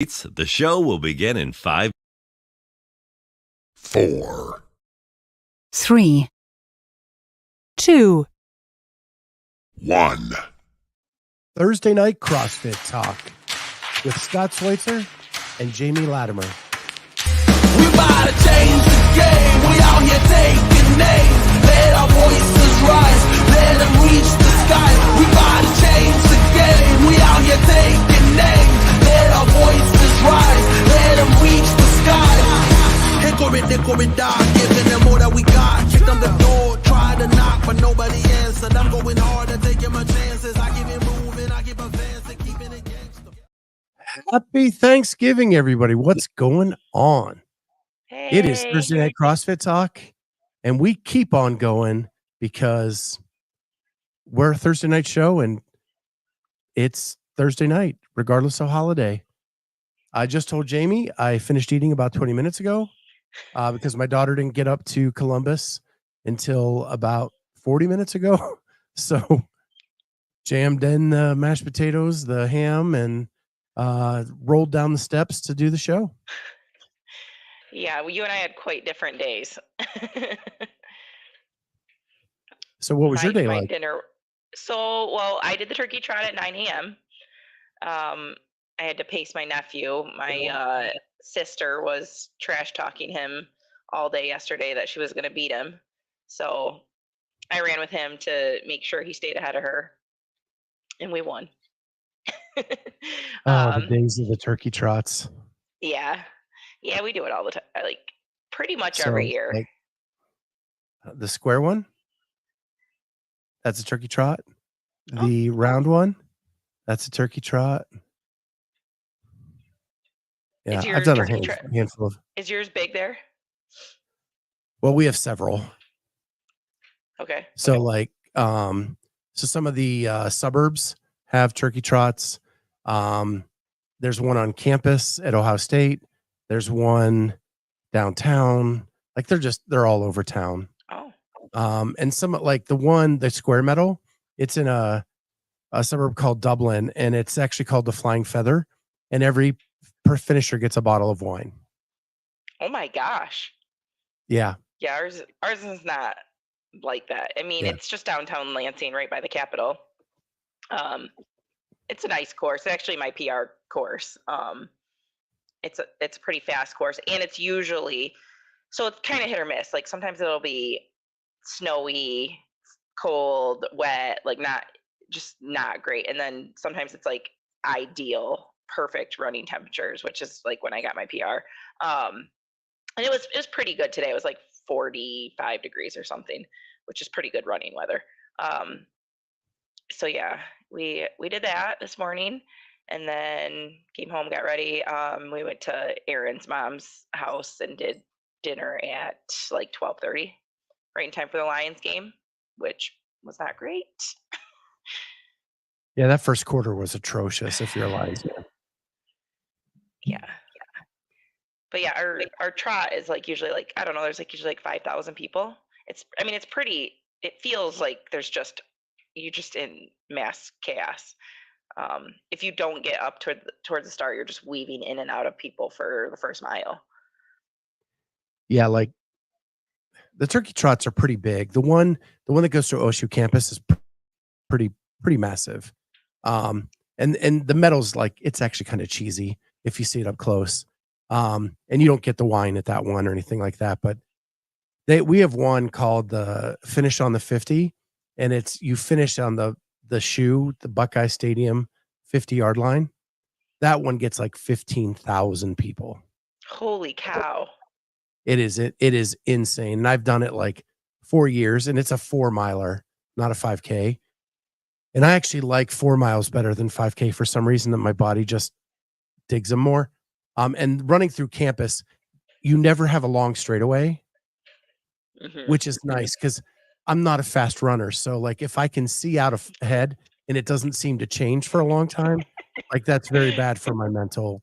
The show will begin in 5, 4, 3, 2, 1. Thursday night CrossFit Talk with Scott Schweitzer and Jamie Latimer. We about to change the game. We out here taking names. Let our voices rise. Let them reach the sky. We about to change the game. We out here taking names. Let our voices rise. Let them reach the sky. Hickory, dog. Giving them all that we got. Kick them the door. Try to knock, but nobody answered. I'm going hard and taking my chances. I keep it moving. I keep advancing. Keeping it gangster. Happy Thanksgiving, everybody. What's going on? Hey. It is Thursday night CrossFit Talk, and we keep on going because we're a Thursday night show, and it's Thursday night, regardless of holiday. I just told Jamie I finished eating about 20 minutes ago because my daughter didn't get up to Columbus until about 40 minutes ago. So jammed in the mashed potatoes, the ham, and rolled down the steps to do the show. Yeah, well, you and I had quite different days. So what was your day my like? dinner. So, well, I did the turkey trot at 9 a.m. I had to pace my nephew. My sister was trash talking him all day yesterday that she was going to beat him. So I ran with him to make sure he stayed ahead of her, and we won. The days of the turkey trots. Yeah, we do it all the time. Like pretty much So, every year. like, the square one, that's a turkey trot. The round one, that's a turkey trot. Yeah, Is I've done a turkey trot- handful of. Is yours big there? Well, we have several. Okay. So like, so some of the suburbs have turkey trots. There's one on campus at Ohio State. There's one downtown. Like they're all over town. Oh. And some like the square medal, it's in a suburb called Dublin, and it's actually called the Flying Feather. And every finisher gets a bottle of wine. Oh my gosh. Yeah. Yeah, ours is not like that. I mean, Yeah. It's just downtown Lansing, right by the Capitol. It's a nice course. It's actually my PR course. It's a pretty fast course, and it's usually, so it's kind of hit or miss. Like sometimes it'll be snowy, cold, wet, like not great. And then sometimes it's like ideal, perfect running temperatures, which is like when I got my PR. And it was pretty good today. It was like 45 degrees or something, which is pretty good running weather. So yeah, we did that this morning, and then came home, got ready. We went to Aaron's mom's house and did dinner at like 12:30, right in time for the Lions game, which was not great. Yeah, that first quarter was atrocious if you're a Lions fan. Yeah. But yeah, our trot is like usually like, I don't know, there's like usually like 5,000 people. It's pretty, it feels like you're just in mass chaos. If you don't get up towards the start, you're just weaving in and out of people for the first mile. Yeah, like the turkey trots are pretty big. The one that goes to OSU campus is pretty massive. And the medal's like, it's actually kind of cheesy if you see it up close. And you don't get the wine at that one or anything like that, but we have one called the Finish on the 50, and it's you finish on the shoe, the Buckeye Stadium 50-yard line. That one gets like 15,000 people. Holy cow. It is insane. And I've done it like 4 years, and it's a 4-miler, not a 5K. And I actually like 4 miles better than 5K for some reason, that my body just digs them more. And running through campus, you never have a long straightaway, which is nice because I'm not a fast runner. So like if I can see out ahead and it doesn't seem to change for a long time, like that's very bad for my mental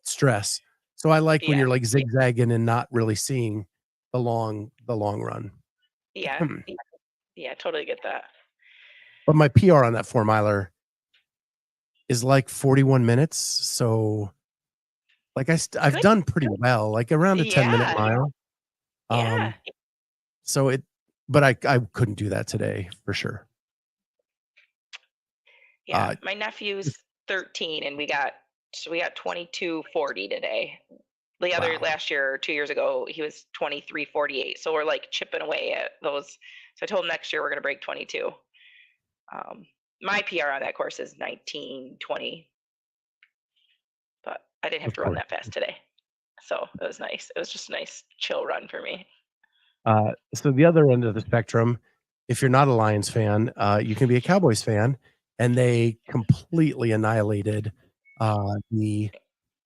stress. So I like when you're like zigzagging and not really seeing the long run. Yeah. Yeah, totally get that. But my PR on that 4-miler, is like 41 minutes. So like I've Good. done pretty well, like around a 10-minute mile. Yeah. So but I couldn't do that today for sure. Yeah. My nephew's 13 and we got 22:40 today. The other last year or 2 years ago, he was 23:48. So we're like chipping away at those. So I told him next year we're going to break 22. My PR on that course is 19:20, but I didn't have to run that fast today. So it was nice. It was just a nice chill run for me. So the other end of the spectrum, if you're not a Lions fan, you can be a Cowboys fan, and they completely annihilated the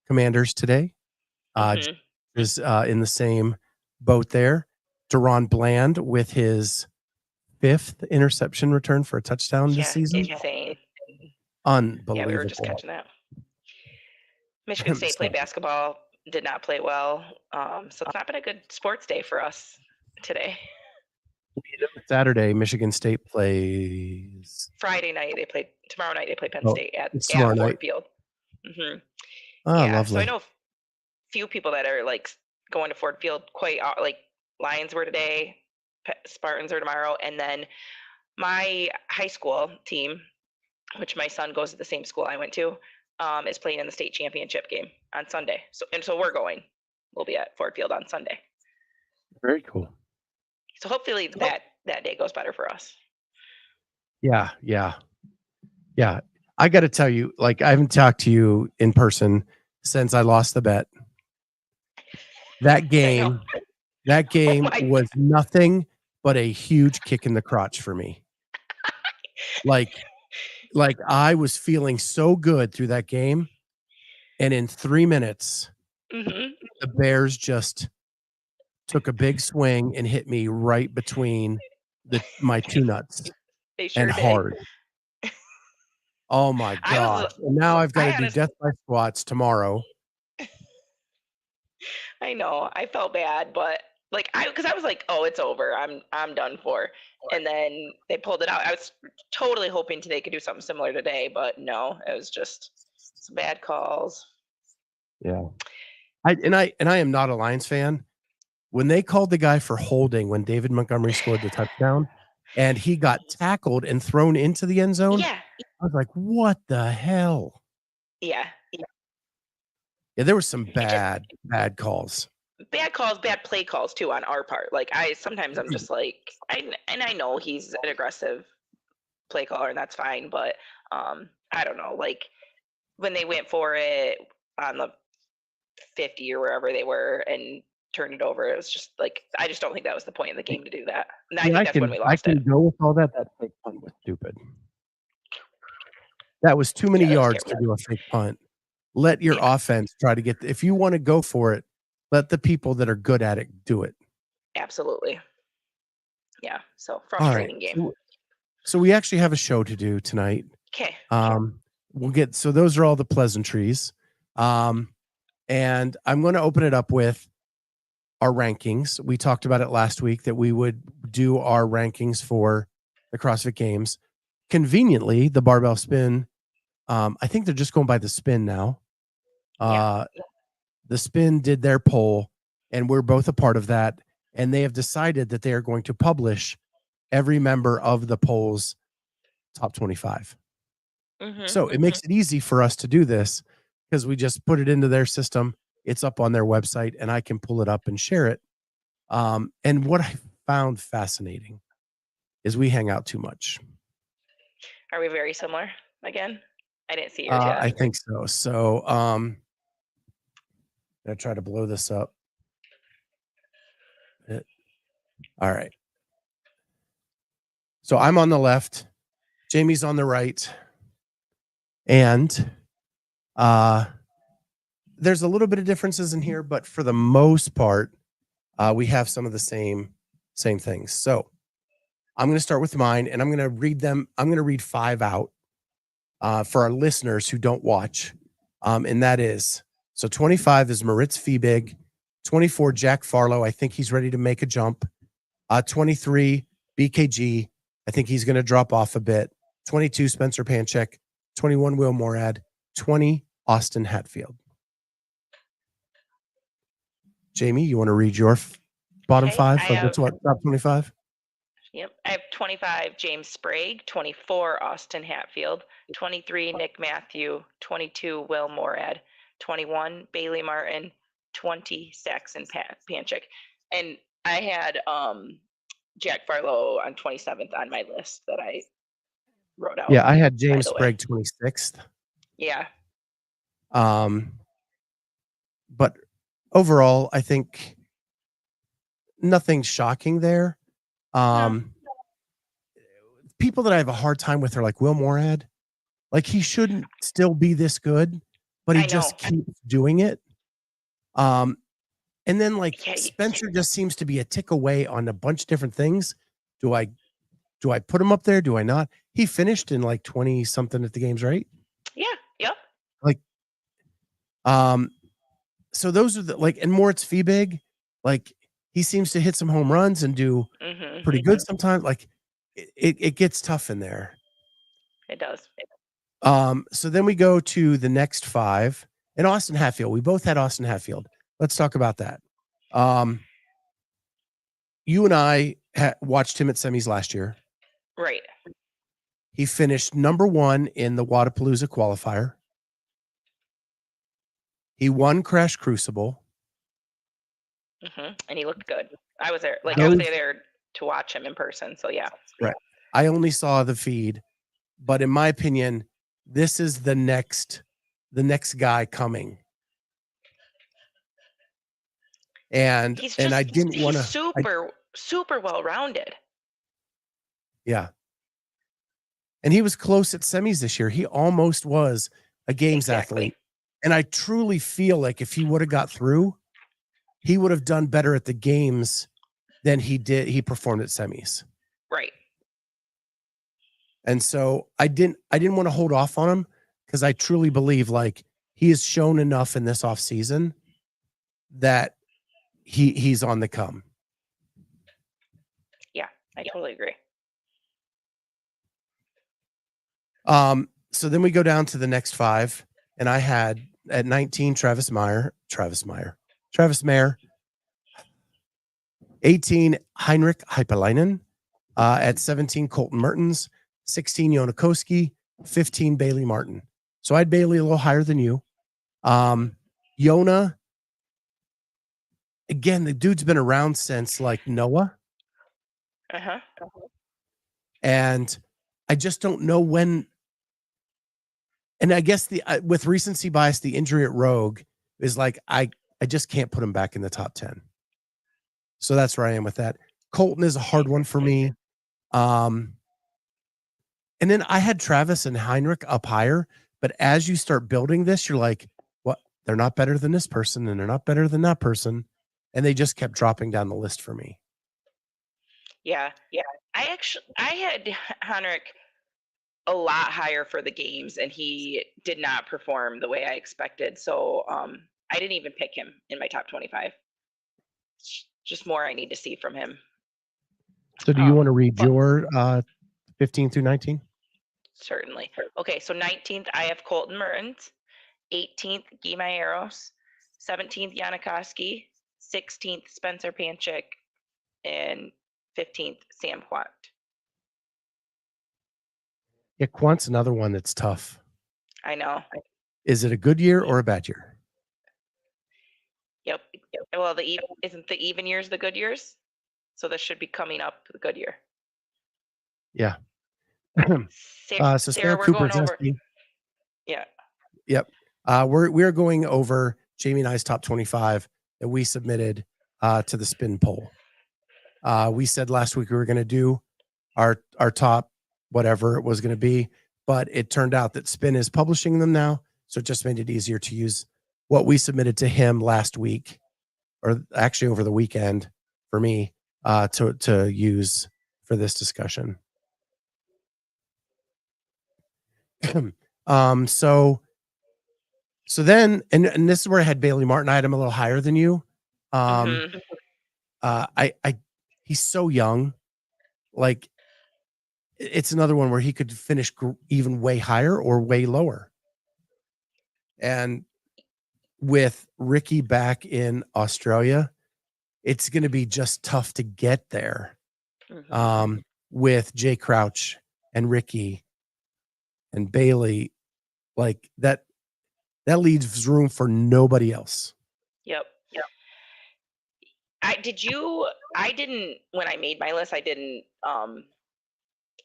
Commanders today. Is in the same boat there. Deron Bland with his 5th interception return for a touchdown this season. Insane. Unbelievable. Yeah, we were just catching that. Michigan State played basketball, did not play well. So it's not been a good sports day for us today. Saturday, Michigan State plays. Friday night they played. Tomorrow night they play Penn State at Ford Field. Lovely. So I know a few people that are like going to Ford Field quite like Lions were today, Spartans are tomorrow, and then my high school team, which my son goes to the same school I went to, is playing in the state championship game on Sunday. So we're going. We'll be at Ford Field on Sunday. Very cool. So hopefully that day goes better for us. Yeah. I got to tell you, like, I haven't talked to you in person since I lost the bet. That game was nothing but a huge kick in the crotch for me. Like I was feeling so good through that game, and in 3 minutes, the Bears just took a big swing and hit me right between my two nuts. They sure and did. Hard. Oh my gosh! And now I've got to do death by squats tomorrow. I know. I felt bad, but because I was like, oh, it's over. I'm done for. And then they pulled it out. I was totally hoping they could do something similar today, but no, it was just some bad calls. Yeah. I am not a Lions fan. When they called the guy for holding when David Montgomery scored the touchdown and he got tackled and thrown into the end zone, I was like, what the hell? Yeah, there was some bad calls. Bad calls, bad play calls too on our part. Like sometimes I'm just like, I know he's an aggressive play caller and that's fine, but I don't know. Like when they went for it on the 50 or wherever they were and turned it over, it was just like I just don't think that was the point of the game to do that. And I think that's when we lost it. I can go with all that. That fake punt was stupid. That was too many yards to do a fake punt. Let your offense try to get. If you want to go for it, let the people that are good at it do it. Absolutely. Yeah. So frustrating game. So we actually have a show to do tonight. Okay. We'll get. So those are all the pleasantries. And I'm going to open it up with our rankings. We talked about it last week that we would do our rankings for the CrossFit Games. Conveniently, the Barbell Spin, I think they're just going by the Spin now. The Spin did their poll, and we're both a part of that. And they have decided that they are going to publish every member of the poll's top 25. So it makes it easy for us to do this because we just put it into their system. It's up on their website, and I can pull it up and share it. And what I found fascinating is we hang out too much. Are we very similar again? I didn't see yours yet. I think so. So I'm going to try to blow this up. All right. So I'm on the left. Jamie's on the right. And there's a little bit of differences in here, but for the most part, we have some of the same things. So I'm going to start with mine, and I'm going to read them. I'm going to read 5 out for our listeners who don't watch. And that is, so 25 is Moritz Fiebig, 24 Jack Farlow. I think he's ready to make a jump. 23 BKG. I think he's going to drop off a bit. 22 Spencer Panchek. 21 Will Morad, 20 Austin Hatfield. Jamie, you want to read your bottom Okay, five? I Of have- what, top 25? Yep. I have 25 James Sprague, 24 Austin Hatfield, 23 Nick Matthew, 22 Will Morad, 21 Bailey Martin, 20 Saxon Panchik. And I had Jack Farlow on 27th on my list that I wrote out. Yeah, I had James the way. Sprague 26th. Yeah. But overall, I think nothing shocking there. People that I have a hard time with are like Will Morad. Like, he shouldn't still be this good, but he I just know. keeps doing it. And then like Yeah, Spencer just seems to be a tick away on a bunch of different things. Do I put him up there? Do I not? He finished in like 20 something at the games, right? Yeah. Yep. So those are the like, and Moritz Fiebig, like, he seems to hit some home runs and do Mm-hmm. pretty good sometimes. Like, it gets tough in there. It does. So then we go to the next five, and Austin Hatfield. We both had Austin Hatfield. Let's talk about that. You and I watched him at semis last year. Right. He finished number 1 in the Wadapalooza qualifier. He won Crash Crucible. Mm-hmm. And he looked good. I was there. Like, I was there to watch him in person. So yeah. Right. I only saw the feed, but in my opinion, this is the next guy coming. And I didn't want to. Super well rounded. Yeah. And he was close at semis this year. He almost was a games athlete. And I truly feel like if he would have got through, he would have done better at the games than he did. He performed at semis. Right. And so I didn't want to hold off on him, because I truly believe like he has shown enough in this off season that he's on the come. Yeah, I totally agree. So then we go down to the next five, and I had at 19 Travis Mayer, 18 Heinrich Hypalainen, at 17 Colton Mertens, 16 Jonakoski, 15 Bailey Martin. So I had Bailey a little higher than you. Yona, again, the dude's been around since like Noah. And I just don't know when. And I guess with recency bias, the injury at Rogue is like, I just can't put him back in the top 10. So that's where I am with that. Colton is a hard one for me. And then I had Travis and Heinrich up higher, but as you start building this, you're like, what? They're not better than this person, and they're not better than that person. And they just kept dropping down the list for me. Yeah. I had Heinrich a lot higher for the games, and he did not perform the way I expected. So I didn't even pick him in my top 25. Just more I need to see from him. So do you want to read your 15 through 19? Certainly. Okay, so 19th, I have Colton Mertens. 18th, Guy Mayeros. 17th, Janikowski. 16th, Spencer Panchik. And 15th, Sam Quant. Yeah, Quant's another one that's tough. I know. Is it a good year or a bad year? Yep. Well, isn't the even years the good years? So this should be coming up the good year. Yeah. Sarah, Sarah we're Cooper, going over. Yeah. Yep. We're going over Jamie and I's top 25 that we submitted to the spin poll. We said last week we were going to do our top whatever it was going to be, but it turned out that Spin is publishing them now, so it just made it easier to use what we submitted to him last week, or actually over the weekend for me to use for this discussion. So then, and this is where I had Bailey Martin. I had him a little higher than you. He's so young. Like, it's another one where he could finish even way higher or way lower. And with Ricky back in Australia, it's going to be just tough to get there. With Jay Crouch and Ricky and Bailey, like that leaves room for nobody else. Yep. I didn't, when I made my list, I didn't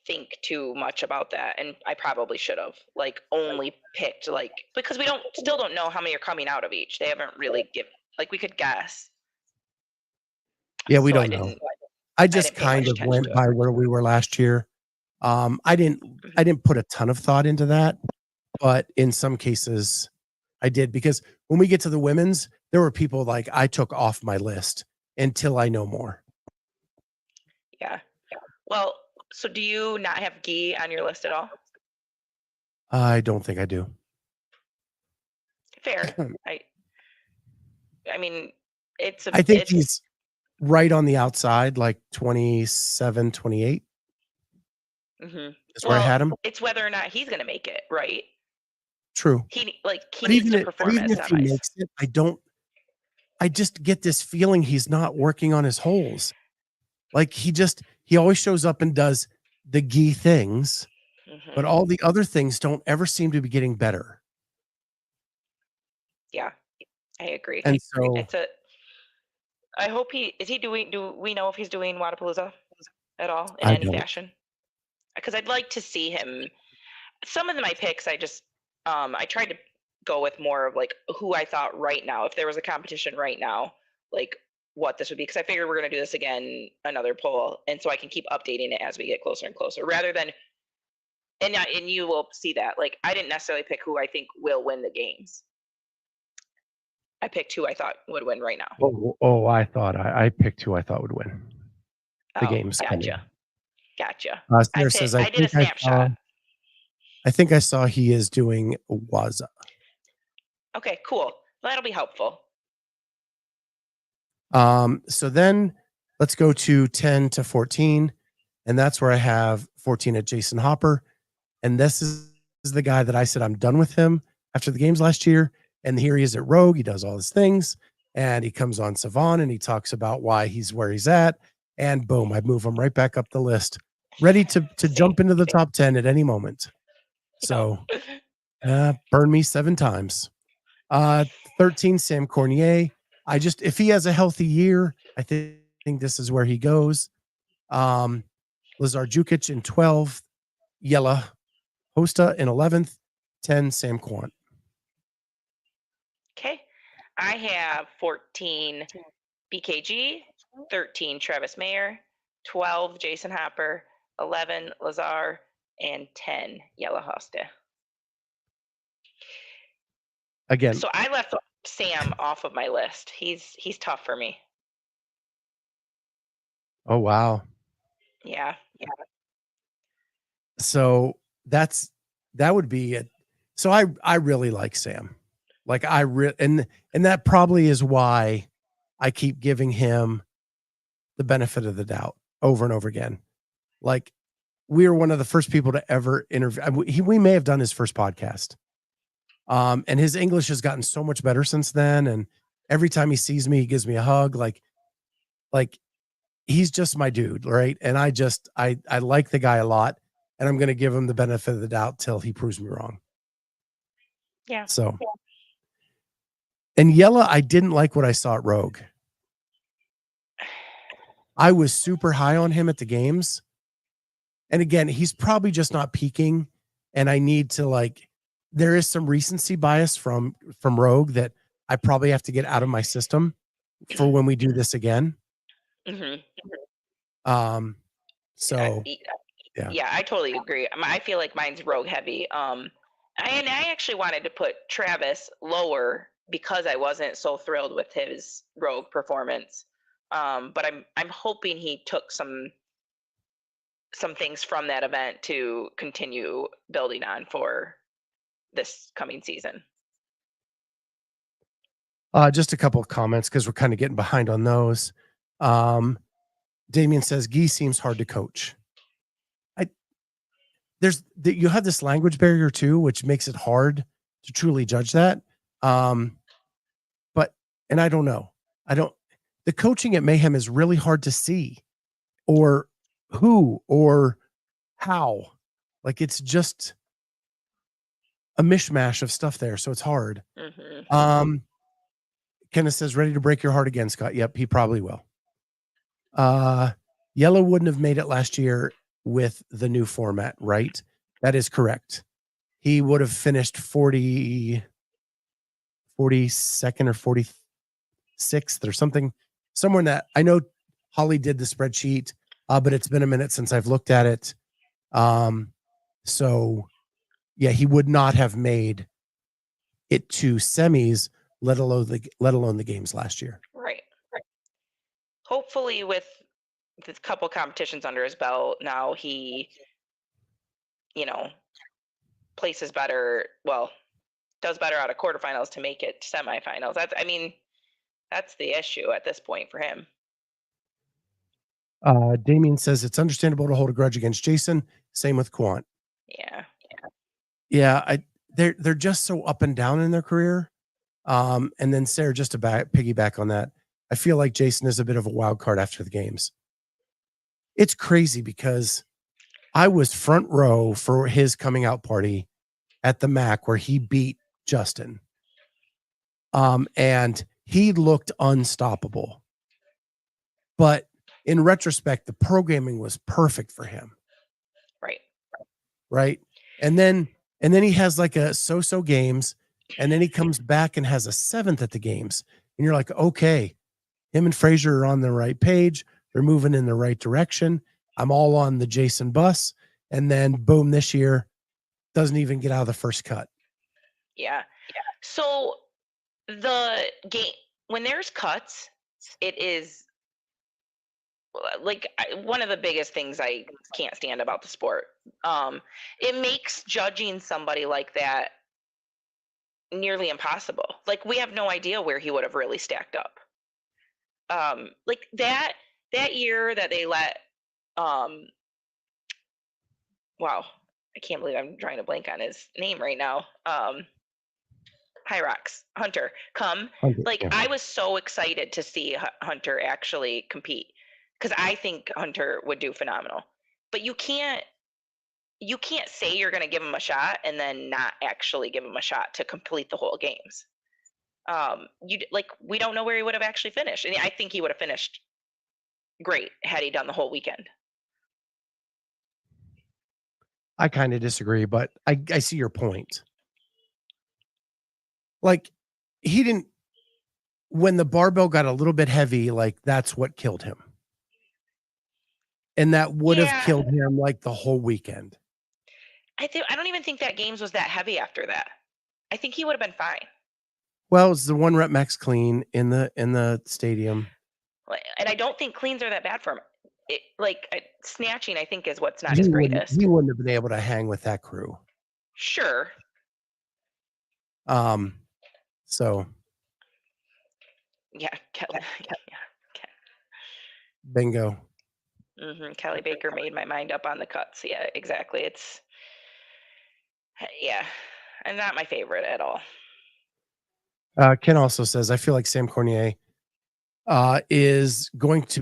think too much about that, and I probably should have like only picked like, because we still don't know how many are coming out of each. They haven't really given, like, we could guess. Yeah, we don't know. I just kind of went by where we were last year. I didn't put a ton of thought into that, but in some cases I did, because when we get to the women's, there were people like I took off my list until I know more. Yeah. Well, so do you not have Guy on your list at all? I don't think I do. Fair. I mean, I think he's right on the outside, like 27, 28. That's where I had him. It's whether or not he's going to make it, right? True. He needs to perform at if he makes it, I just get this feeling he's not working on his holes. Like he always shows up and does the Guy things, but all the other things don't ever seem to be getting better. Yeah, I agree. And so I hope do we know if he's doing Wadapalooza at all in any fashion? Because I'd like to see him. Some of my picks, I tried to go with more of like who I thought right now, if there was a competition right now, like what this would be. Because I figured we're going to do this again, another poll. And so I can keep updating it as we get closer and closer, rather than, and you will see that, like, I didn't necessarily pick who I think will win the games. I picked who I thought would win right now. I thought I picked who I thought would win the games. Gotcha. Sarah says, I did a snapshot. I think I saw he is doing Waza. Okay, cool. Well, that'll be helpful. So then let's go to 10 to 14. And that's where I have 14 at Jason Hopper. And this is the guy that I said I'm done with him after the games last year. And here he is at Rogue. He does all his things. And he comes on Savon and he talks about why he's where he's at. And boom, I move him right back up the list, ready to jump into the top 10 at any moment. So burn me 7 times. 13, Sam Cornier. If he has a healthy year, I think this is where he goes. Lazar Jukic in 12th, Yella Hosta in 11th, 10, Sam Quant. Okay. I have 14 BKG, 13 Travis Mayer, 12 Jason Hopper, 11 Lazar, and 10 Yella Hosta. Again. So I left Sam off of my list. He's tough for me. Oh wow. Yeah. So that would be it. So I really like Sam. Like and that probably is why I keep giving him the benefit of the doubt over and over again. Like, we were one of the first people to ever interview. We may have done his first podcast. And his English has gotten so much better since then. And every time he sees me, he gives me a hug. Like he's just my dude. Right. And I like the guy a lot, and I'm going to give him the benefit of the doubt till he proves me wrong. Yeah. So, and Yella, I didn't like what I saw at Rogue. I was super high on him at the games. And again, he's probably just not peaking. And I need to there is some recency bias from Rogue that I probably have to get out of my system for when we do this again. So yeah, I totally agree. I feel like mine's Rogue heavy. And I actually wanted to put Travis lower because I wasn't so thrilled with his Rogue performance. But I'm hoping he took some things from that event to continue building on for this coming season. Just a couple of comments because we're kind of getting behind on those. Damien says Guy seems hard to coach. you have this language barrier too, which makes it hard to truly judge that. And I don't know. The coaching at Mayhem is really hard to see or who or how. Like, it's just a mishmash of stuff there. So it's hard. Mm-hmm. Kenneth says, ready to break your heart again, Scott. Yep, he probably will. Yellow wouldn't have made it last year with the new format, right? That is correct. He would have finished 42nd or 46th or something, somewhere in that. I know Holly did the spreadsheet, but it's been a minute since I've looked at it. So yeah, he would not have made it to semis, let alone the games last year. Right. Hopefully with the couple competitions under his belt, now he, places better, does better out of quarterfinals to make it to semifinals. That's the issue at this point for him. Damien says it's understandable to hold a grudge against Jason. Same with Quant. Yeah. They're just so up and down in their career. And then Sarah, just to piggyback on that, I feel like Jason is a bit of a wild card after the games. It's crazy because I was front row for his coming out party at the MAC where he beat Justin. And he looked unstoppable. But in retrospect, the programming was perfect for him. Right. And then he has like a so-so games, and then he comes back and has a 7th at the games. And you're like, okay, him and Frazier are on the right page. They're moving in the right direction. I'm all on the Jason bus. And then boom, this year doesn't even get out of the first cut. Yeah. So the game, when there's cuts, it is like one of the biggest things I can't stand about the sport. It makes judging somebody like that nearly impossible. Like, we have no idea where he would have really stacked up. Like that year that they let wow, I can't believe I'm trying to blank on his name right now. Hunter come. I was so excited to see Hunter actually compete, because I think Hunter would do phenomenal. But you can't say you're going to give him a shot and then not actually give him a shot to complete the whole games. We don't know where he would have actually finished, and I think he would have finished great had he done the whole weekend. I kind of disagree, but I see your point. Like, he didn't, when the barbell got a little bit heavy, like, that's what killed him. And that would have killed him like the whole weekend. I don't even think that games was that heavy after that. I think he would have been fine. Well, it's the 1 rep max clean in the stadium. And I don't think cleans are that bad for him. Snatching, I think, is what's not his greatest. He wouldn't have been able to hang with that crew. Sure. So. Yeah. Kelly. Bingo. Mm-hmm. Kelly Baker made my mind up on the cuts. Yeah, exactly. And not my favorite at all. Ken also says, I feel like Sam Cornier is going to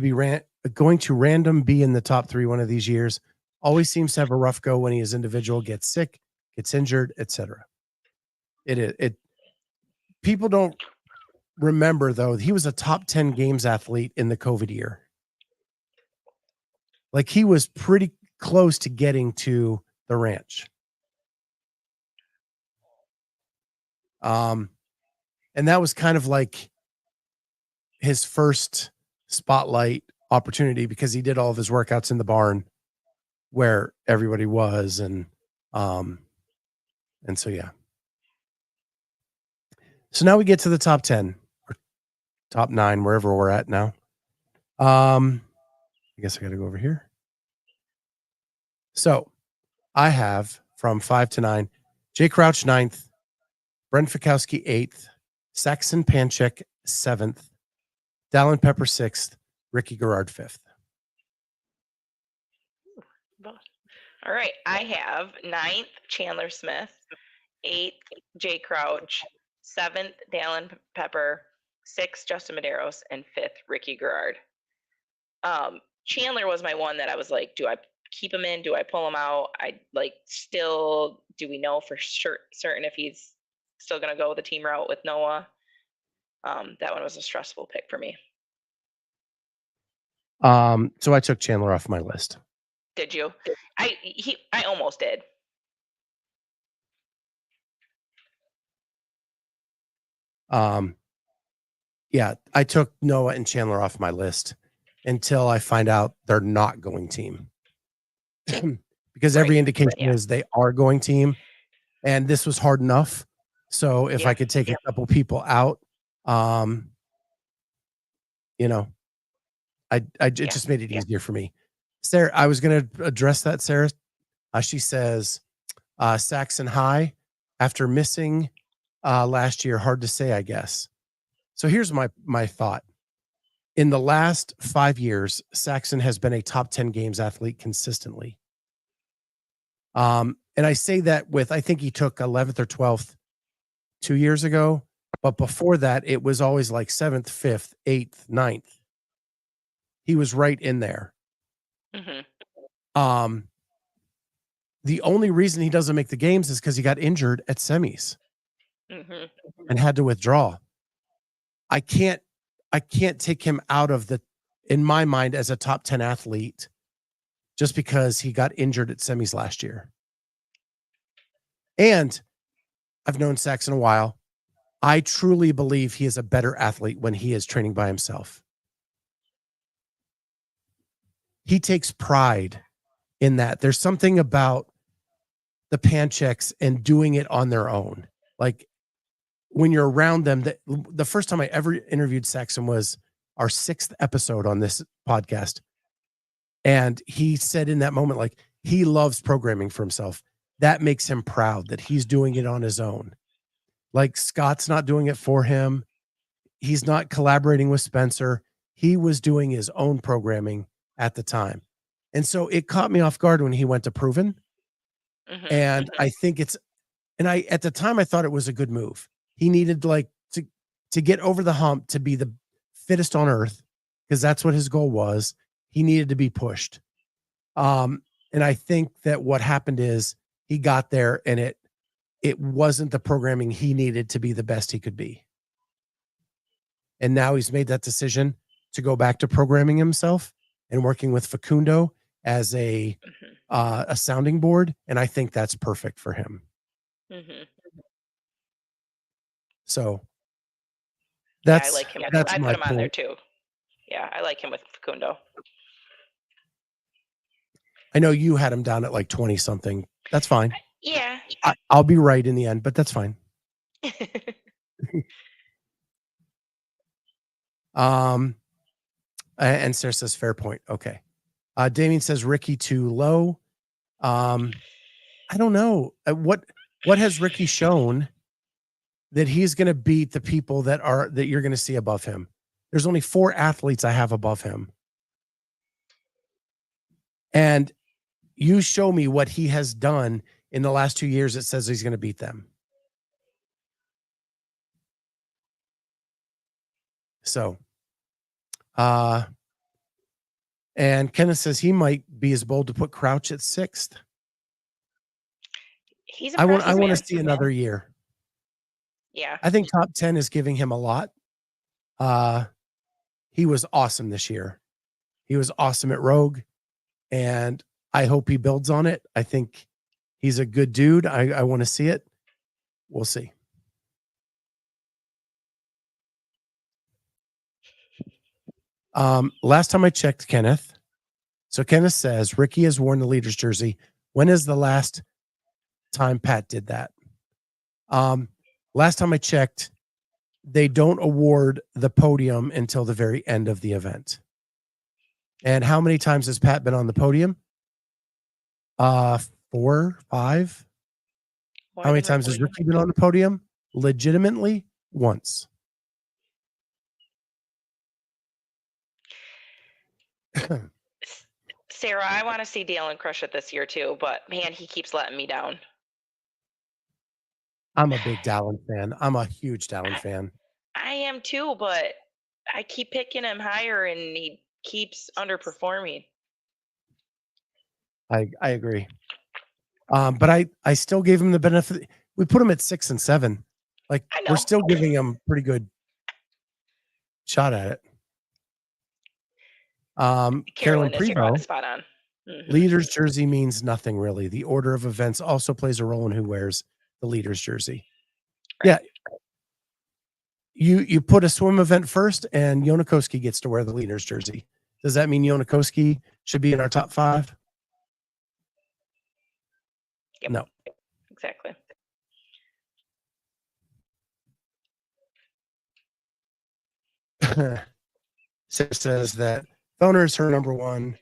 random be in the top 3 one of these years. Always seems to have a rough go when he is individual, gets sick, gets injured, etc. People don't remember, though, he was a top 10 games athlete in the COVID year. Like, he was pretty close to getting to the ranch. And that was kind of like his first spotlight opportunity, because he did all of his workouts in the barn where everybody was. And so, yeah. So now we get to the top 10 or top 9, wherever we're at now. I guess I got to go over here. So I have from 5 to 9, Jay Crouch 9th, Brent Fikowski 8th, Saxon Panchek 7th, Dallin Pepper 6th, Ricky Garrard 5th. All right. I have 9th, Chandler Smith, 8th, Jay Crouch, 7th, Dallin Pepper, 6th, Justin Medeiros, and 5th, Ricky Garrard. Chandler was my one that I was like, do I keep him in? Do I pull him out? Do we know for certain if he's still going to go the team route with Noah? That one was a stressful pick for me. So I took Chandler off my list. Did you? I almost did. Yeah, I took Noah and Chandler off my list until I find out they're not going team. Because every indication is they are going team, and this was hard enough. So if I could take a couple people out, it just made it easier for me. Sarah, I was going to address that, Sarah. She says, Saxon high after missing last year. Hard to say, I guess. So here's my thought. In the last 5 years, Saxon has been a top 10 games athlete consistently. And I say that I think he took 11th or 12th 2 years ago. But before that, it was always like 7th, 5th, 8th, 9th. He was right in there. Mm-hmm. The only reason he doesn't make the games is because he got injured at semis and had to withdraw. I can't take him out of in my mind, as a top 10 athlete just because he got injured at semis last year. And I've known Saxon a while. I truly believe he is a better athlete when he is training by himself. He takes pride in that. There's something about the Pancheks and doing it on their own. Like, when you're around them, the first time I ever interviewed Saxon was our 6th episode on this podcast. And he said in that moment, like, he loves programming for himself. That makes him proud that he's doing it on his own. Like, Scott's not doing it for him. He's not collaborating with Spencer. He was doing his own programming at the time. And so it caught me off guard when he went to Proven. And I think at the time I thought it was a good move. He needed to get over the hump to be the fittest on earth, because that's what his goal was. He needed to be pushed. And I think that what happened is he got there and it wasn't the programming he needed to be the best he could be. And now he's made that decision to go back to programming himself and working with Facundo as a sounding board. And I think that's perfect for him. So I like him. I put him on there too. Yeah, I like him with Facundo. I know you had him down at like 20 something. That's fine. Yeah. I'll be right in the end, but that's fine. And Sarah says, fair point. Okay. Damien says Ricky too low. I don't know. What has Ricky shown that he's going to beat the people that you're going to see above him? There's only 4 athletes I have above him. And you show me what he has done in the last 2 years that says he's going to beat them. So, and Kenneth says he might be as bold to put Crouch at 6th. I want to see another year. Yeah. I think top 10 is giving him a lot. He was awesome this year. He was awesome at Rogue, and I hope he builds on it. I think he's a good dude. I want to see it. We'll see. Last time I checked, Kenneth. So Kenneth says Ricky has worn the leader's jersey. When is the last time Pat did that? Last time I checked, they don't award the podium until the very end of the event. And how many times has Pat been on the podium? 4, 5. How many times has Ricky been on the podium? Legitimately, once. Sarah, I want to see Dalen crush it this year too, but man, he keeps letting me down. I'm a big Dallin fan. I'm a huge Dallin fan. I am too, but I keep picking him higher and he keeps underperforming. I agree. But I still gave him the benefit. We put him at 6 and 7. Like I know. we're still giving him pretty good shot at it. Carolyn is your Prevost, spot on. Mhm. leader's jersey means nothing really. The order of events also plays a role in who wears the leader's jersey. Right. Yeah. You put a swim event first and Yonakoski gets to wear the leader's jersey. Does that mean Yonakoski should be in our top 5? Yep. No. Exactly. Sarah says that Boner is her number 1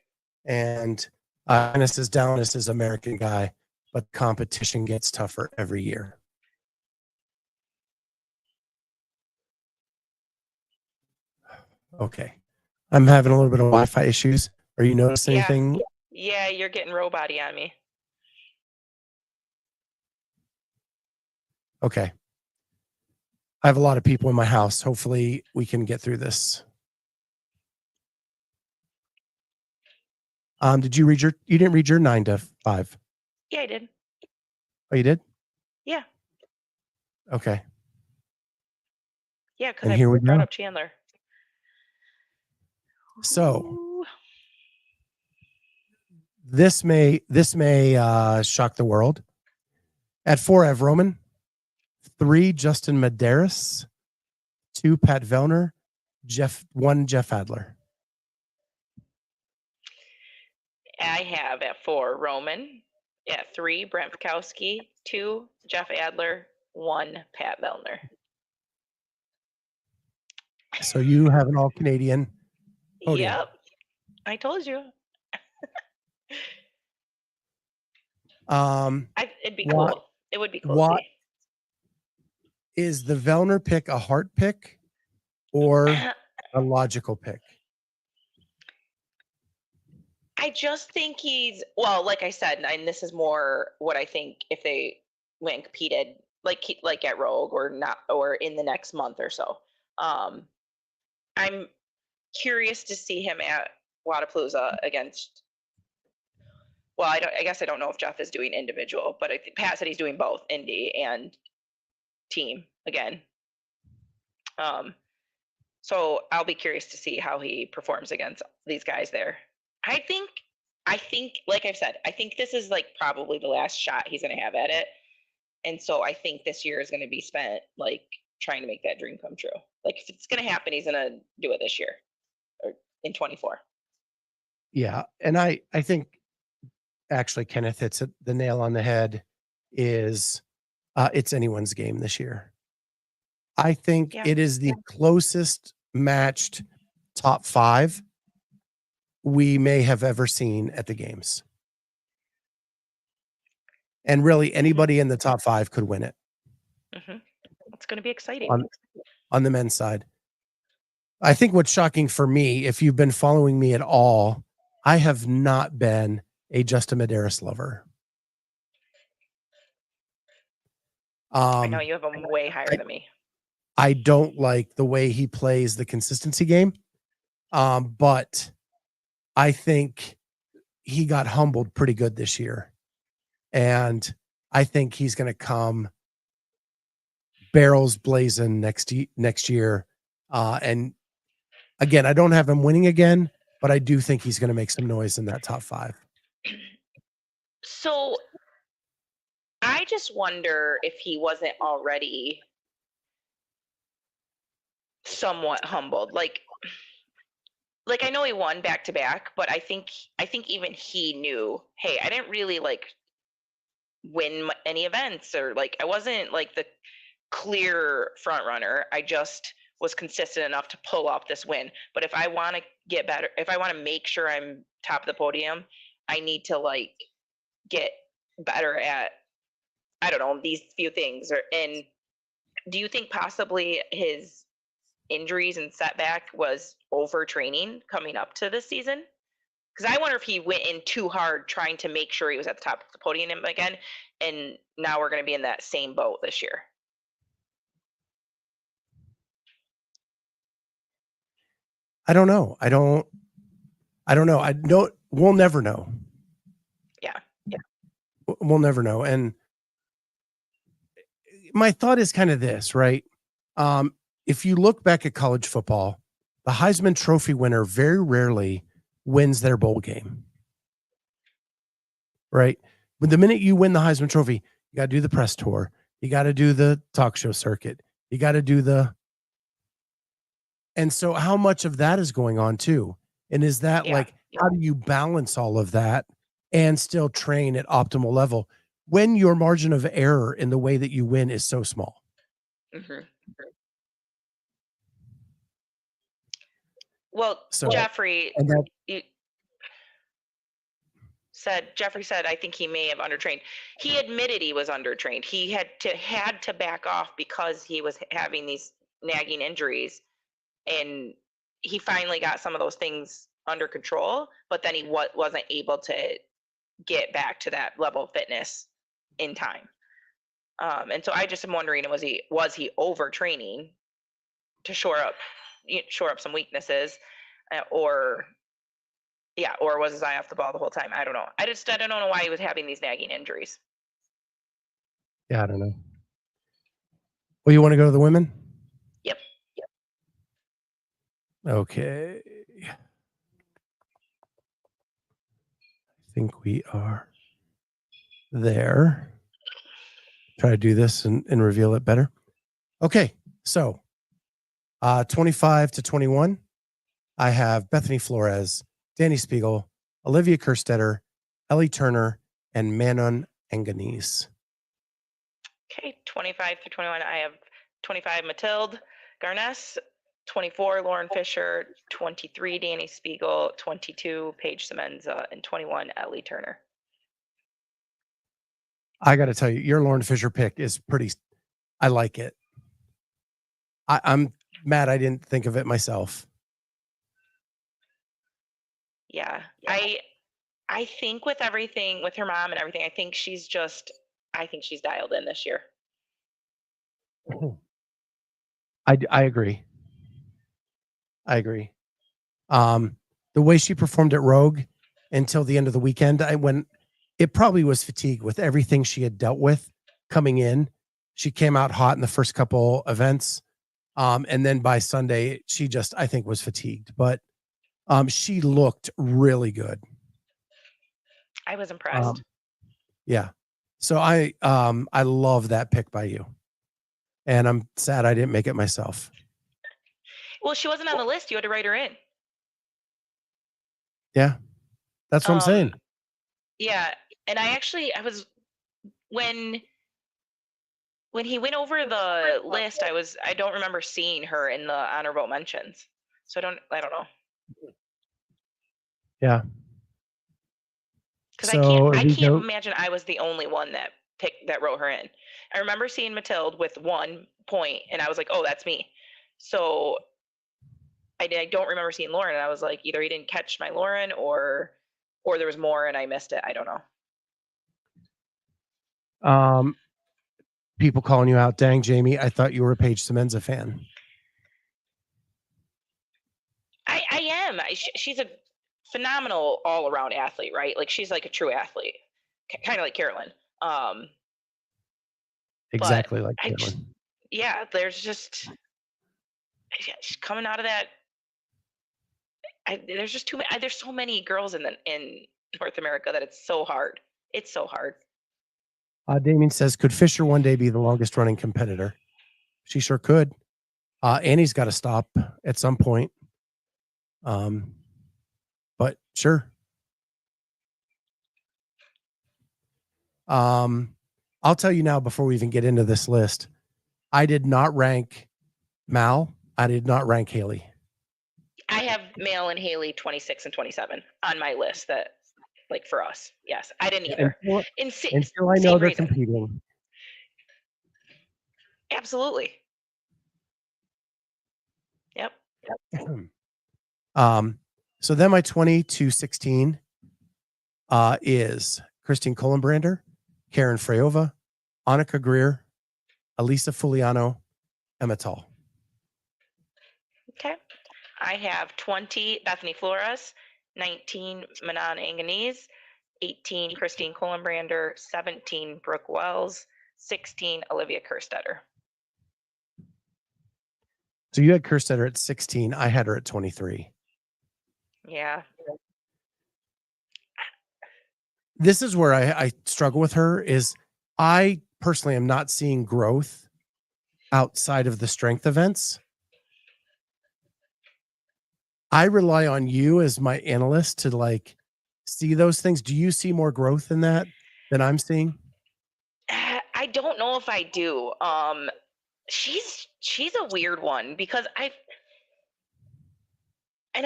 and Dennis is down as his American guy, but competition gets tougher every year. Okay. I'm having a little bit of Wi-Fi issues. Are you noticing anything? Yeah, you're getting robot-y on me. Okay. I have a lot of people in my house. Hopefully we can get through this. Did you read you didn't read your 9 to 5? Yeah, I did. Oh, you did? Yeah. Okay. Yeah, because And I here we brought go. up Chandler. So Ooh. this may shock the world. At 4, I have Roman. 3, Justin Medeiros. 2, Pat Vellner. 1, Jeff Adler. I have at 4, Roman. At 3, Brent Fikowski. 2, Jeff Adler. 1, Pat Vellner. So you have an all Canadian podium. Yep. I told you. It'd be what- cool. It would be cool what- to see. Is the Vellner pick a heart pick or a logical pick? I just think he's, well, like I said, and this is more what I think if they went competed like at Rogue or not, or in the next month or so. I'm curious to see him at Wadapalooza against, well, I guess I don't know if Jeff is doing individual, but I think Pat said he's doing both Indy and team again. So I'll be curious to see how he performs against these guys there. I think, like I've said, I think this is like probably the last shot he's going to have at it. And so I think this year is going to be spent like trying to make that dream come true. Like if it's going to happen, he's going to do it this year or in 24. Yeah. And I think actually Kenneth hits the nail on the head is it's anyone's game this year. I think it is the closest matched top 5 we may have ever seen at the games. And really anybody in the top 5 could win it. Mm-hmm. It's going to be exciting. On the men's side. I think what's shocking for me, if you've been following me at all, I have not been a Justin Medeiros lover. I know you have him way higher than me. I don't like the way he plays the consistency game. But I think he got humbled pretty good this year. And I think he's going to come barrels blazing next year. And again, I don't have him winning again, but I do think he's going to make some noise in that top 5. So I just wonder if he wasn't already somewhat humbled. Like I know he won back to back, but I think even he knew, hey, I didn't really like win any events, or like I wasn't like the clear front runner. I just was consistent enough to pull off this win. But if I want to get better, if I want to make sure I'm top of the podium, I need to like get better at, I don't know, these few things. And do you think possibly his injuries and setback was overtraining coming up to this season? Because I wonder if he went in too hard trying to make sure he was at the top of the podium again, and now we're going to be in that same boat this year. I don't know. I don't know. We'll never know. Yeah. We'll never know. And my thought is kind of this, right? If you look back at college football, the Heisman Trophy winner very rarely wins their bowl game, right? But the minute you win the Heisman Trophy, you got to do the press tour. You got to do the talk show circuit. You got to do and so how much of that is going on too? And is that how do you balance all of that and still train at optimal level when your margin of error in the way that you win is so small? Mm-hmm. Well, So, Jeffrey said, I think he may have undertrained. He admitted he was undertrained. He had to back off because he was having these nagging injuries, and he finally got some of those things under control, but then he wasn't able to get back to that level of fitness in time. And so I just am wondering, was he overtraining to shore up some weaknesses, or was his eye off the ball the whole time? I don't know. I don't know why he was having these nagging injuries. Yeah, I don't know. Well, you want to go to the women? Yep. Okay. I think we are there. Try to do this and reveal it better. Okay. So 25 to 21, I have Bethany Flores, Danny Spiegel, Olivia Kerstetter, Ellie Turner, and Manon Anganese. Okay, 25 through 21, I have 25 Mathilde Garnes, 24 Lauren Fisher, 23 Danny Spiegel, 22 Paige Semenza, and 21 Ellie Turner. I got to tell you, your Lauren Fisher pick is pretty. I like it. I'm mad I didn't think of it myself. Yeah. I think with everything, with her mom and everything, I think she's dialed in this year. I agree. The way she performed at Rogue until the end of the weekend, when it probably was fatigue with everything she had dealt with coming in. She came out hot in the first couple events. And then by Sunday, she just, I think, was fatigued. But she looked really good. I was impressed. Yeah. So I love that pick by you. And I'm sad I didn't make it myself. Well, she wasn't on the list. You had to write her in. Yeah. That's what I'm saying. Yeah. And I was, when he went over the list, I don't remember seeing her in the honorable mentions. So I don't know. Yeah. Because I can't imagine I was the only one that wrote her in. I remember seeing Mathilde with 1 point, and I was like, oh, that's me. So I don't remember seeing Lauren, and I was like, either he didn't catch my Lauren, or there was more and I missed it. I don't know. People calling you out. Dang, Jamie, I thought you were a Paige Semenza fan. I am. She's a phenomenal all-around athlete, right? Like, she's like a true athlete, kind of like Carolyn. Exactly like Carolyn. Yeah, there's just she's coming out of that. There's just too many. There's so many girls in North America that it's so hard. It's so hard. Damien says, could Fisher one day be the longest running competitor? She sure could. Annie's got to stop at some point. But sure. I'll tell you now, before we even get into this list, I did not rank Mal. I did not rank Haley. I have Mal and Haley 26 and 27 on my list. That, like, for us, yes, I didn't either. Until I know they're competing. Absolutely. Yep. So then my 20 to 16 is Christine Kohlenbrander, Karen Freyova, Annika Greer, Elisa Fuliano, Emma Tall. Okay. I have 20 Bethany Flores, 19 Manon Anganese, 18 Christine Kohlenbrander, 17 Brooke Wells, 16 Olivia Kerstetter. So you had Kerstetter at 16. I had her at 23. Yeah. This is where I struggle with her is I personally am not seeing growth outside of the strength events. I rely on you as my analyst to like see those things. Do you see more growth in that than I'm seeing? I don't know if I do. She's a weird one because I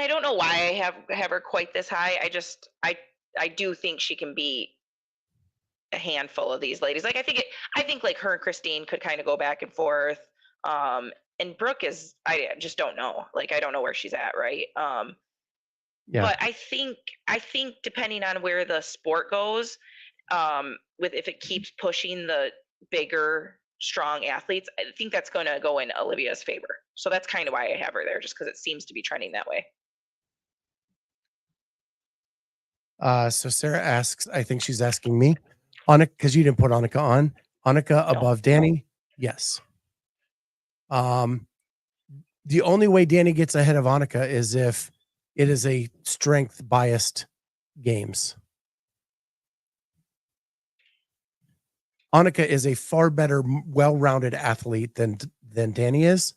don't know why I have her quite this high. I do think she can beat a handful of these ladies. Like I think like her and Christine could kind of go back and forth. And Brooke is, I just don't know. Like I don't know where she's at, right? Yeah. But I think depending on where the sport goes, with if it keeps pushing the bigger, strong athletes, I think that's going to go in Olivia's favor. So that's kind of why I have her there, just because it seems to be trending that way. So Sarah asks, I think she's asking me, Annika, because you didn't put Annika on. Annika above Danny? Yes. The only way Danny gets ahead of Annika is if it is a strength biased games. Annika is a far better, well-rounded athlete than Danny is.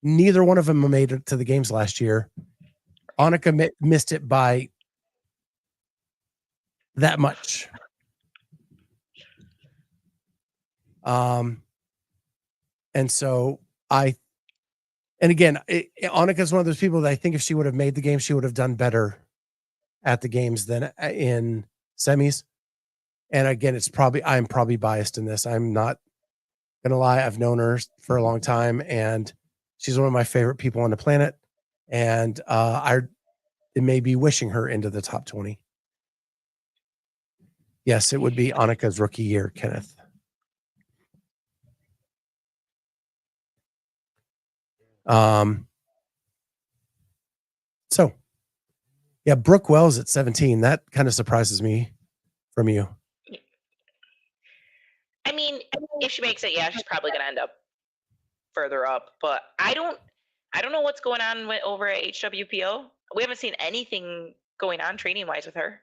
Neither one of them made it to the games last year. Annika missed it by that much. And so and again, Annika is one of those people that I think if she would have made the game, she would have done better at the games than in semis. And again, I'm probably biased in this. I'm not gonna lie. I've known her for a long time, and she's one of my favorite people on the planet. And it may be wishing her into the top 20. Yes, it would be Annika's rookie year, Kenneth. So yeah, Brooke Wells at 17. That kind of surprises me from you. I mean, if she makes it, yeah, she's probably going to end up further up. But I don't know what's going on over at HWPO. We haven't seen anything going on training wise with her.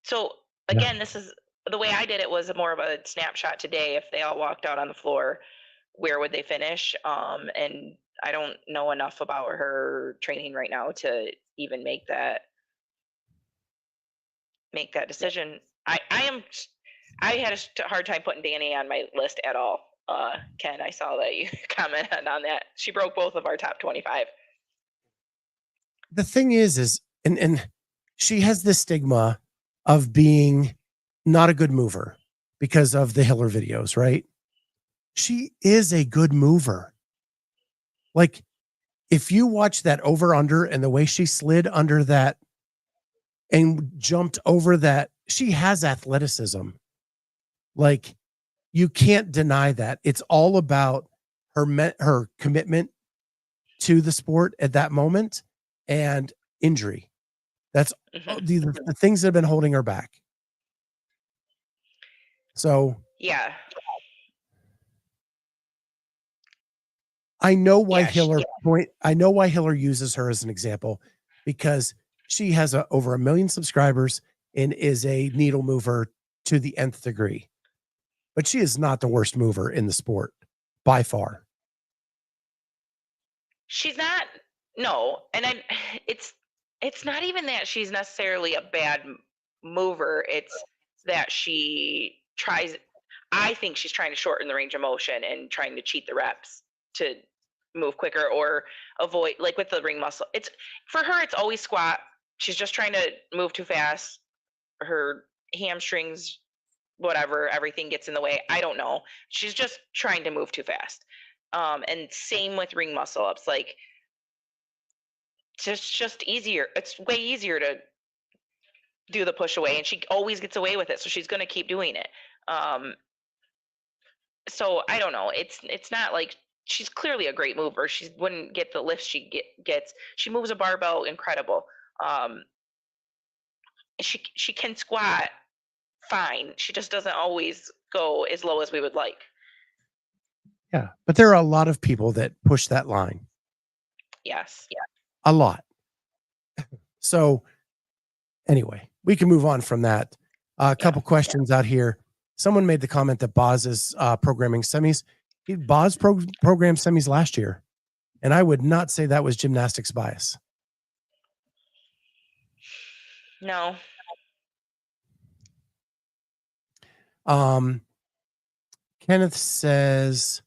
So again, This is the way I did it was more of a snapshot today. If they all walked out on the floor, where would they finish? And I don't know enough about her training right now to even make that decision. I had a hard time putting Danny on my list at all. Ken, I saw that you commented on that. She broke both of our top 25. The thing is and she has this stigma of being not a good mover because of the Hiller videos, right? She is a good mover. Like if you watch that over under and the way she slid under that and jumped over that, she has athleticism. Like you can't deny that. It's all about her commitment to the sport at that moment and injury. That's the things that have been holding her back. So yeah, I know why Hiller uses her as an example, because she has over 1 million subscribers and is a needle mover to the nth degree. But she is not the worst mover in the sport by far. She's not. No, and it's not even that she's necessarily a bad mover. It's that she tries. I think she's trying to shorten the range of motion and trying to cheat the reps to move quicker or avoid, like with the ring muscle. It's for her. It's always squat. She's just trying to move too fast. Her hamstrings, whatever, everything gets in the way. I don't know. She's just trying to move too fast. And same with ring muscle ups. Like just easier. It's way easier to do the push away, and she always gets away with it, so she's going to keep doing it. So I don't know. It's not like she's clearly a great mover. She wouldn't get the lifts she gets. She moves a barbell incredible. She can squat fine. She just doesn't always go as low as we would like. Yeah, but there are a lot of people that push that line. Yes. Yeah. A lot. So anyway, we can move on from that. A couple questions out here. Someone made the comment that Boz is programming semis. Boz programmed semis last year, and I would not say that was gymnastics bias. No. Kenneth says,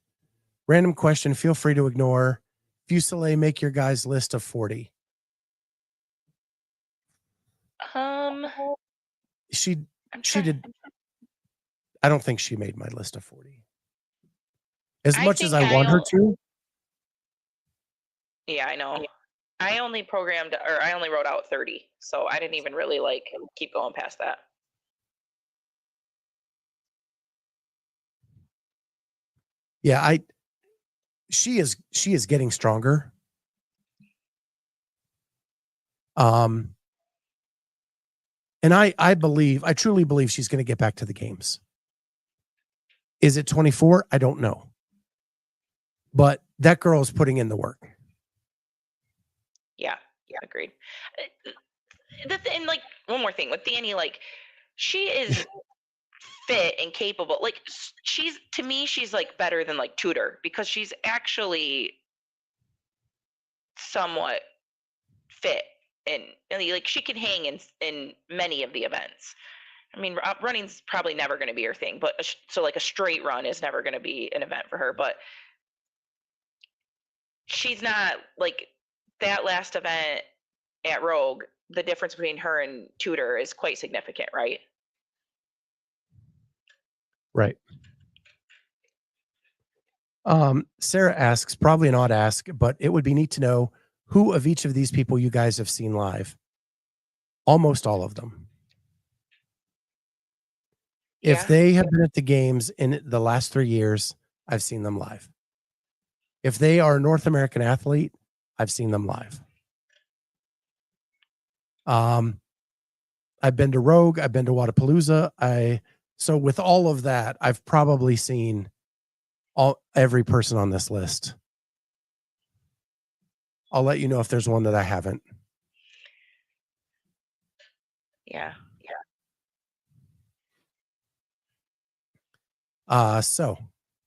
random question, feel free to ignore. Fusilier, make your guys list of 40. She did. I don't think she made my list of 40. As much as I want her to. Yeah, I know. I only wrote out 30, so I didn't even really keep going past that. Yeah, she is getting stronger. And I truly believe she's going to get back to the games. Is it 24? I don't know. But that girl is putting in the work. Yeah, agreed. And one more thing with Danny, she is fit and capable. She's better than Tudor, because she's actually somewhat fit, and she can hang in many of the events. I mean, running's probably never going to be her thing, but a straight run is never going to be an event for her. But she's not that last event at Rogue. The difference between her and Tudor is quite significant, right? Right. Sarah asks, probably an odd ask, but it would be neat to know who of each of these people you guys have seen live. Almost all of them. Yeah. If they have been at the games in the last 3 years, I've seen them live. If they are a North American athlete, I've seen them live. I've been to Rogue. I've been to Wadapalooza. So with all of that, I've probably seen every person on this list. I'll let you know if there's one that I haven't. Yeah. But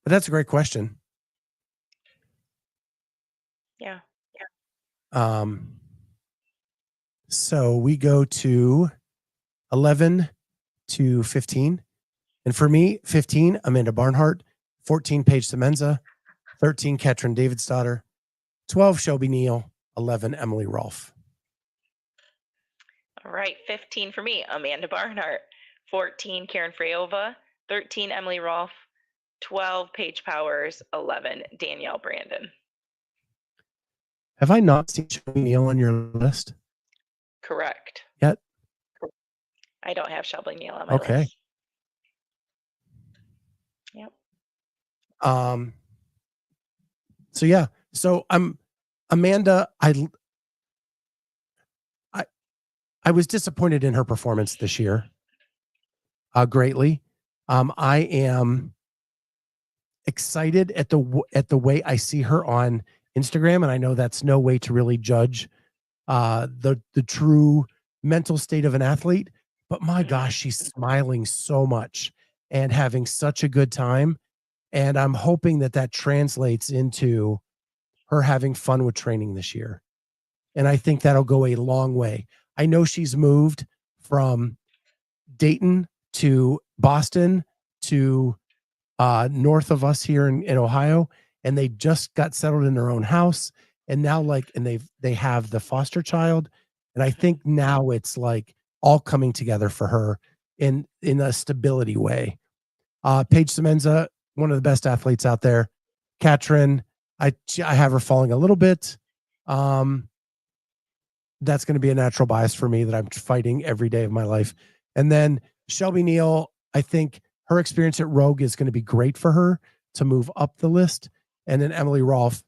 that's a great question. Yeah. So we go to 11 to 15. And for me, 15, Amanda Barnhart, 14, Paige Semenza, 13, Katrin Davidsdottir, 12, Shelby Neal, 11, Emily Rolfe. All right, 15 for me, Amanda Barnhart, 14, Karen Freyova, 13, Emily Rolfe, 12, Paige Powers, 11, Danielle Brandon. Have I not seen Shelby Neal on your list? Correct. Yet? I don't have Shelby Neal on my list. Okay. Yep. So yeah. So Amanda, I was disappointed in her performance this year. Greatly. I am excited at the way I see her on Instagram, and I know that's no way to really judge the true mental state of an athlete, but my gosh, she's smiling so much and having such a good time, and I'm hoping that translates into her having fun with training this year, and I think that'll go a long way. I know she's moved from Dayton to Boston to north of us here in Ohio, and they just got settled in their own house, and now they have the foster child, and I think now it's all coming together for her in a stability way. Paige Semenza, one of the best athletes out there. Katrin, I have her falling a little bit. that's going to be a natural bias for me that I'm fighting every day of my life. And then Shelby Neal, I think her experience at Rogue is going to be great for her to move up the list. And then Emily Rolfe,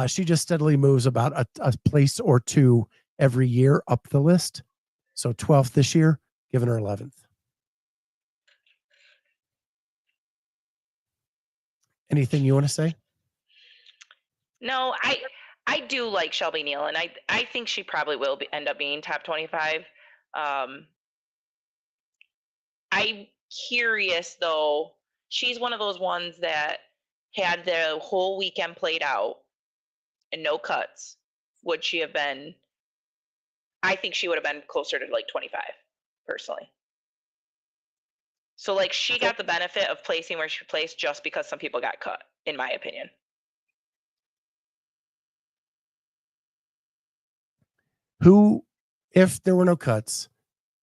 she just steadily moves about a place or two every year up the list. So 12th this year, giving her 11th. Anything you want to say? No, I do like Shelby Neal, and I think she probably will end up being top 25. I'm curious though. She's one of those ones that had the whole weekend played out and no cuts. Would she have been? I think she would have been closer to like 25, personally. So like she got the benefit of placing where she placed just because some people got cut, in my opinion. Who, if there were no cuts,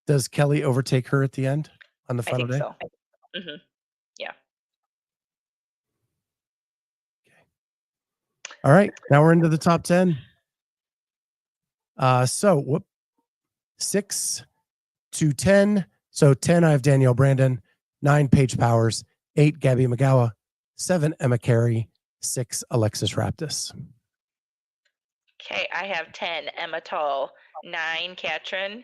does Kelly overtake her at the end on the final day? I think so. Mm-hmm. Yeah. Okay. All right. Now we're into the top 10. So 6 to 10. So 10, I have Danielle Brandon. 9, Paige Powers. 8, Gabby McGowan. 7, Emma Carey. 6, Alexis Raptis. Okay, I have 10, Emma Tull. 9, Katrin.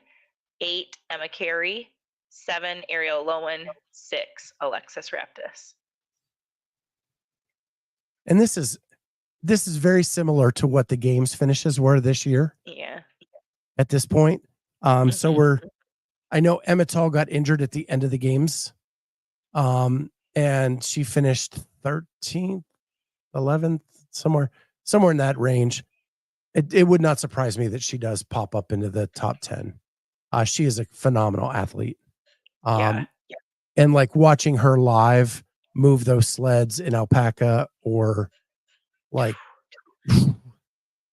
8, Emma Carey. 7, Ariel Lowen. 6, Alexis Raptis. And this is very similar to what the games finishes were this year. Yeah. At this point. So I know Emma Tull got injured at the end of the games. And she finished 13th, 11th, somewhere in that range. It would not surprise me that she does pop up into the top 10. She is a phenomenal athlete. And like watching her live move those sleds in alpaca or like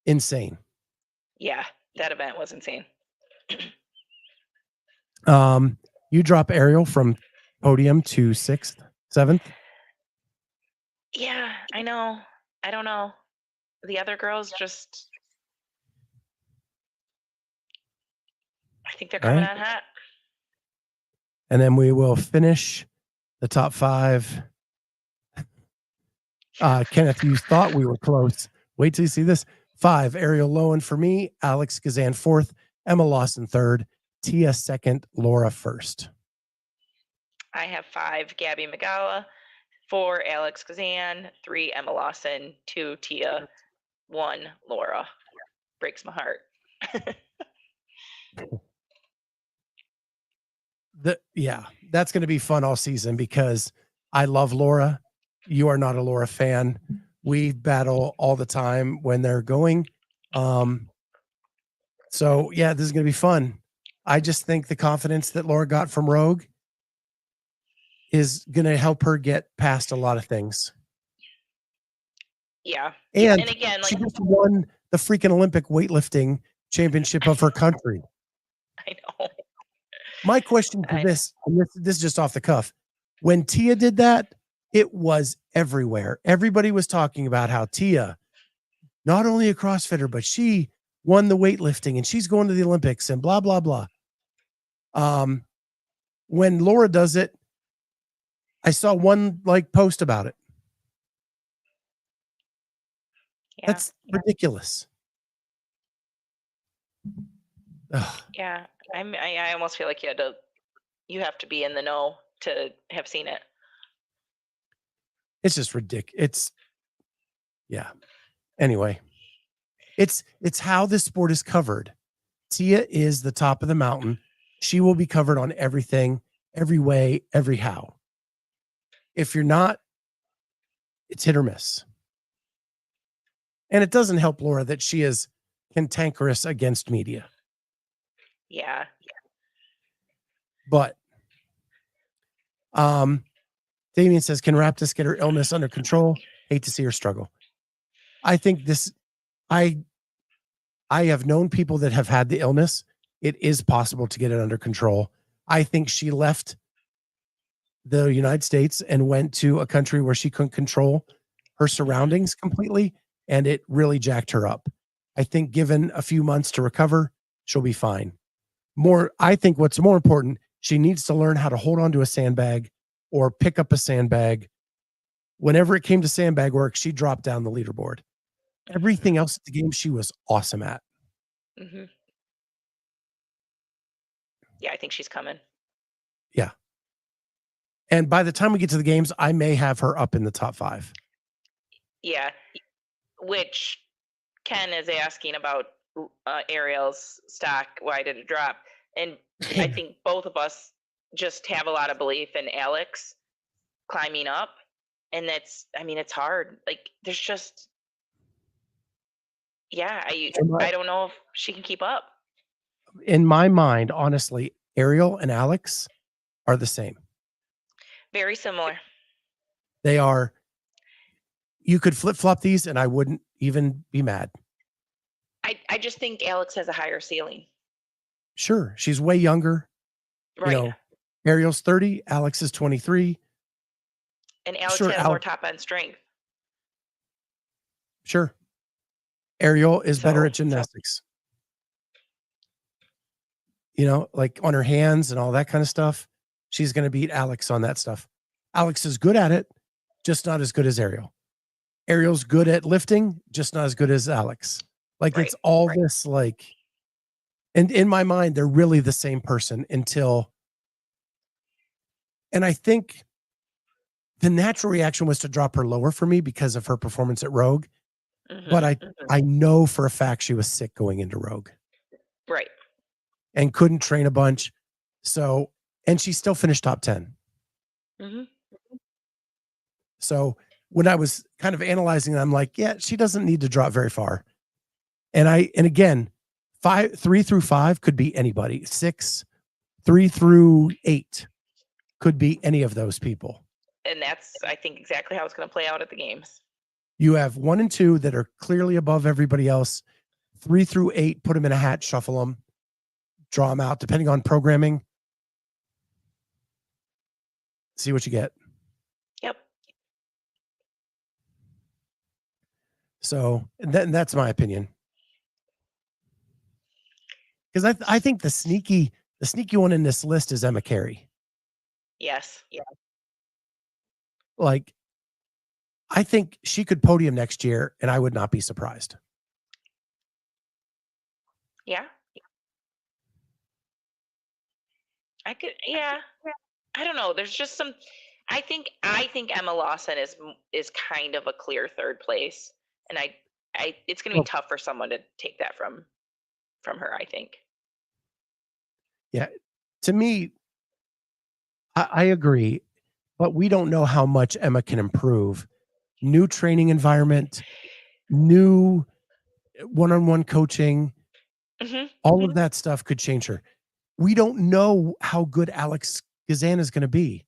insane. Yeah, that event was insane. You drop Ariel from podium to 6th, 7th. Yeah, I know. I don't know. The other girls just, I think they're coming on hot. And then we will finish the top 5. Kenneth, you thought we were close. Wait till you see this. 5, Ariel Lowen for me. Alex Kazan 4th. Emma Lawson 3rd. Tia 2nd. Laura 1st. I have 5, Gabby McGowan. 4, Alex Kazan. 3, Emma Lawson. 2, Tia. 1, Laura. Breaks my heart. That's going to be fun all season because I love Laura. You are not a Laura fan. We battle all the time when they're going. So yeah, this is going to be fun. I just think the confidence that Laura got from Rogue is going to help her get past a lot of things. Yeah. And again, she just won the freaking Olympic weightlifting championship of her country. I know. My question for this is just off the cuff. When Tia did that, it was everywhere. Everybody was talking about how Tia, not only a CrossFitter, but she won the weightlifting and she's going to the Olympics and blah, blah, blah. When Laura does it, I saw one post about it. Yeah. That's ridiculous. Ugh. Yeah. I almost feel like you have to be in the know to have seen it. It's just ridiculous. Anyway, it's how this sport is covered. Tia is the top of the mountain. She will be covered on everything, every way, every how. If you're not, it's hit or miss. And it doesn't help Laura that she is cantankerous against media. Yeah. But Damien says, can Raptis get her illness under control? Hate to see her struggle. I think I have known people that have had the illness. It is possible to get it under control. I think she left the United States and went to a country where she couldn't control her surroundings completely, and it really jacked her up. I think given a few months to recover, she'll be fine. I think what's more important, she needs to learn how to hold on to a sandbag or pick up a sandbag. Whenever it came to sandbag work, she dropped down the leaderboard. Everything else at the game, she was awesome at. Mm-hmm. Yeah, I think she's coming. Yeah. And by the time we get to the games, I may have her up in the top 5. Yeah. Which Ken is asking about Ariel's stock. Why did it drop? And I think both of us just have a lot of belief in Alex climbing up. And it's hard. Like, there's just, I don't know if she can keep up. In my mind, honestly, Ariel and Alex are the same. Very similar. They are. You could flip-flop these and I wouldn't even be mad. I just think Alex has a higher ceiling. Sure. She's way younger. Right. Ariel's 30, Alex is 23. And Alex has more top end strength. Sure. Ariel is better at gymnastics. Like on her hands and all that kind of stuff. She's going to beat Alex on that stuff. Alex is good at it, just not as good as Ariel. Ariel's good at lifting, just not as good as Alex. Like, it's all this, like, and in my mind, they're really the same person and I think the natural reaction was to drop her lower for me because of her performance at Rogue. Mm-hmm. But I know for a fact she was sick going into Rogue. Right. And couldn't train a bunch. So, and she still finished top 10. Mm-hmm. So when I was kind of analyzing it, I'm like, yeah, she doesn't need to drop very far. And again, 3 through 5 could be anybody. 6, 3 through 8 could be any of those people. And that's, I think, exactly how it's going to play out at the games. You have 1 and 2 that are clearly above everybody else. 3 through 8, put them in a hat, shuffle them, draw them out, depending on programming. See what you get. Yep. So that's my opinion. Because I think the sneaky one in this list is Emma Carey. Yes. Yeah. Like, I think she could podium next year, and I would not be surprised. Yeah. I could. Yeah. I don't know. There's just some. I think Emma Lawson is kind of a clear third place, and it's going to be tough for someone to take that from her, I think. Yeah, to me, I agree, but we don't know how much Emma can improve. New training environment, new one-on-one coaching, all of that stuff could change her. We don't know how good Alex Gazan is going to be.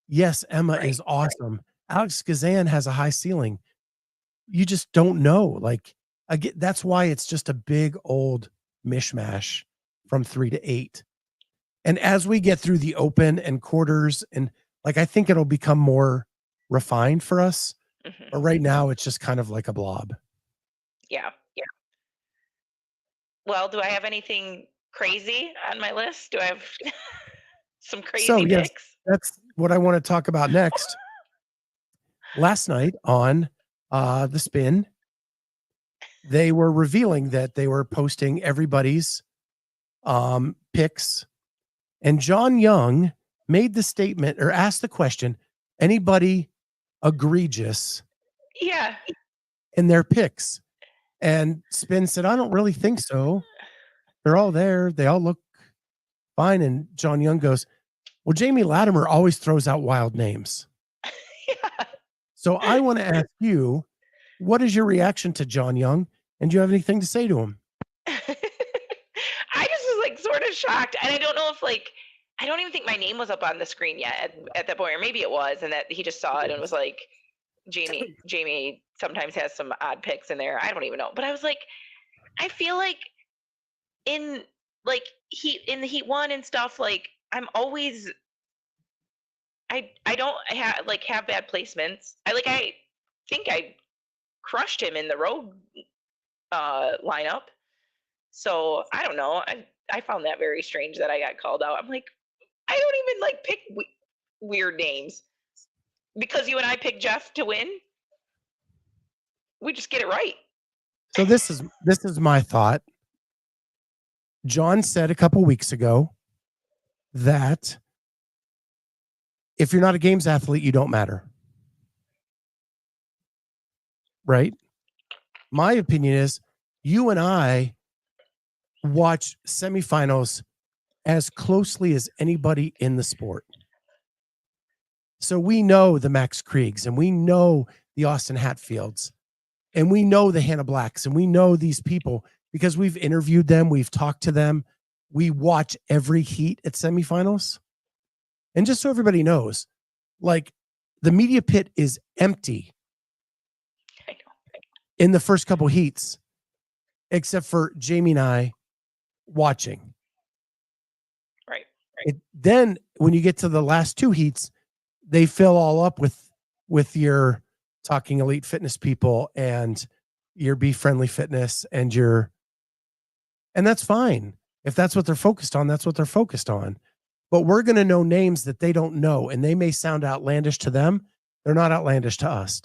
Yes, Emma is awesome. Alex Gazan has a high ceiling. You just don't know. Like, that's why it's just a big old mishmash from 3 to 8. And as we get through the open and quarters, and like, I think it'll become more refined for us. But right now it's just kind of like a blob. Yeah. Yeah. Well, do I have anything crazy on my list? Do I have some crazy picks? Yes, that's what I want to talk about next. Last night on the Spin, they were revealing that they were posting everybody's picks, and John Young made the statement or asked the question, anybody egregious in their picks? And Spin said, I don't really think so. They're all there. They all look fine. And John Young goes, well, Jamie Latimer always throws out wild names. So I want to ask you, what is your reaction to John Young? And do you have anything to say to him? I just was like sort of shocked. And I don't know if I don't even think my name was up on the screen yet at that point, or maybe it was, and that he just saw it and was like, Jamie sometimes has some odd picks in there. I don't even know. But I was like, I feel like in the Heat 1 and stuff, like, I'm always, I don't have bad placements. I think I crushed him in the Rogue lineup. So I don't know. I found that very strange that I got called out. I'm like, I don't even like pick weird names because you and I picked Jeff to win. We just get it right. So this is my thought. John said a couple weeks ago that if you're not a games athlete, you don't matter. Right? My opinion is you and I watch semifinals as closely as anybody in the sport. So we know the Max Kriegs and we know the Austin Hatfields and we know the Hannah Blacks and we know these people because we've interviewed them. We've talked to them. We watch every heat at semifinals. And just so everybody knows, like the media pit is empty in the first couple heats, except for Jamie and I watching. Right. Then when you get to the last two heats, they fill all up with your Talking Elite Fitness people and your Be Friendly Fitness and that's fine. If that's what they're focused on, that's what they're focused on. But we're going to know names that they don't know, and they may sound outlandish to them. They're not outlandish to us.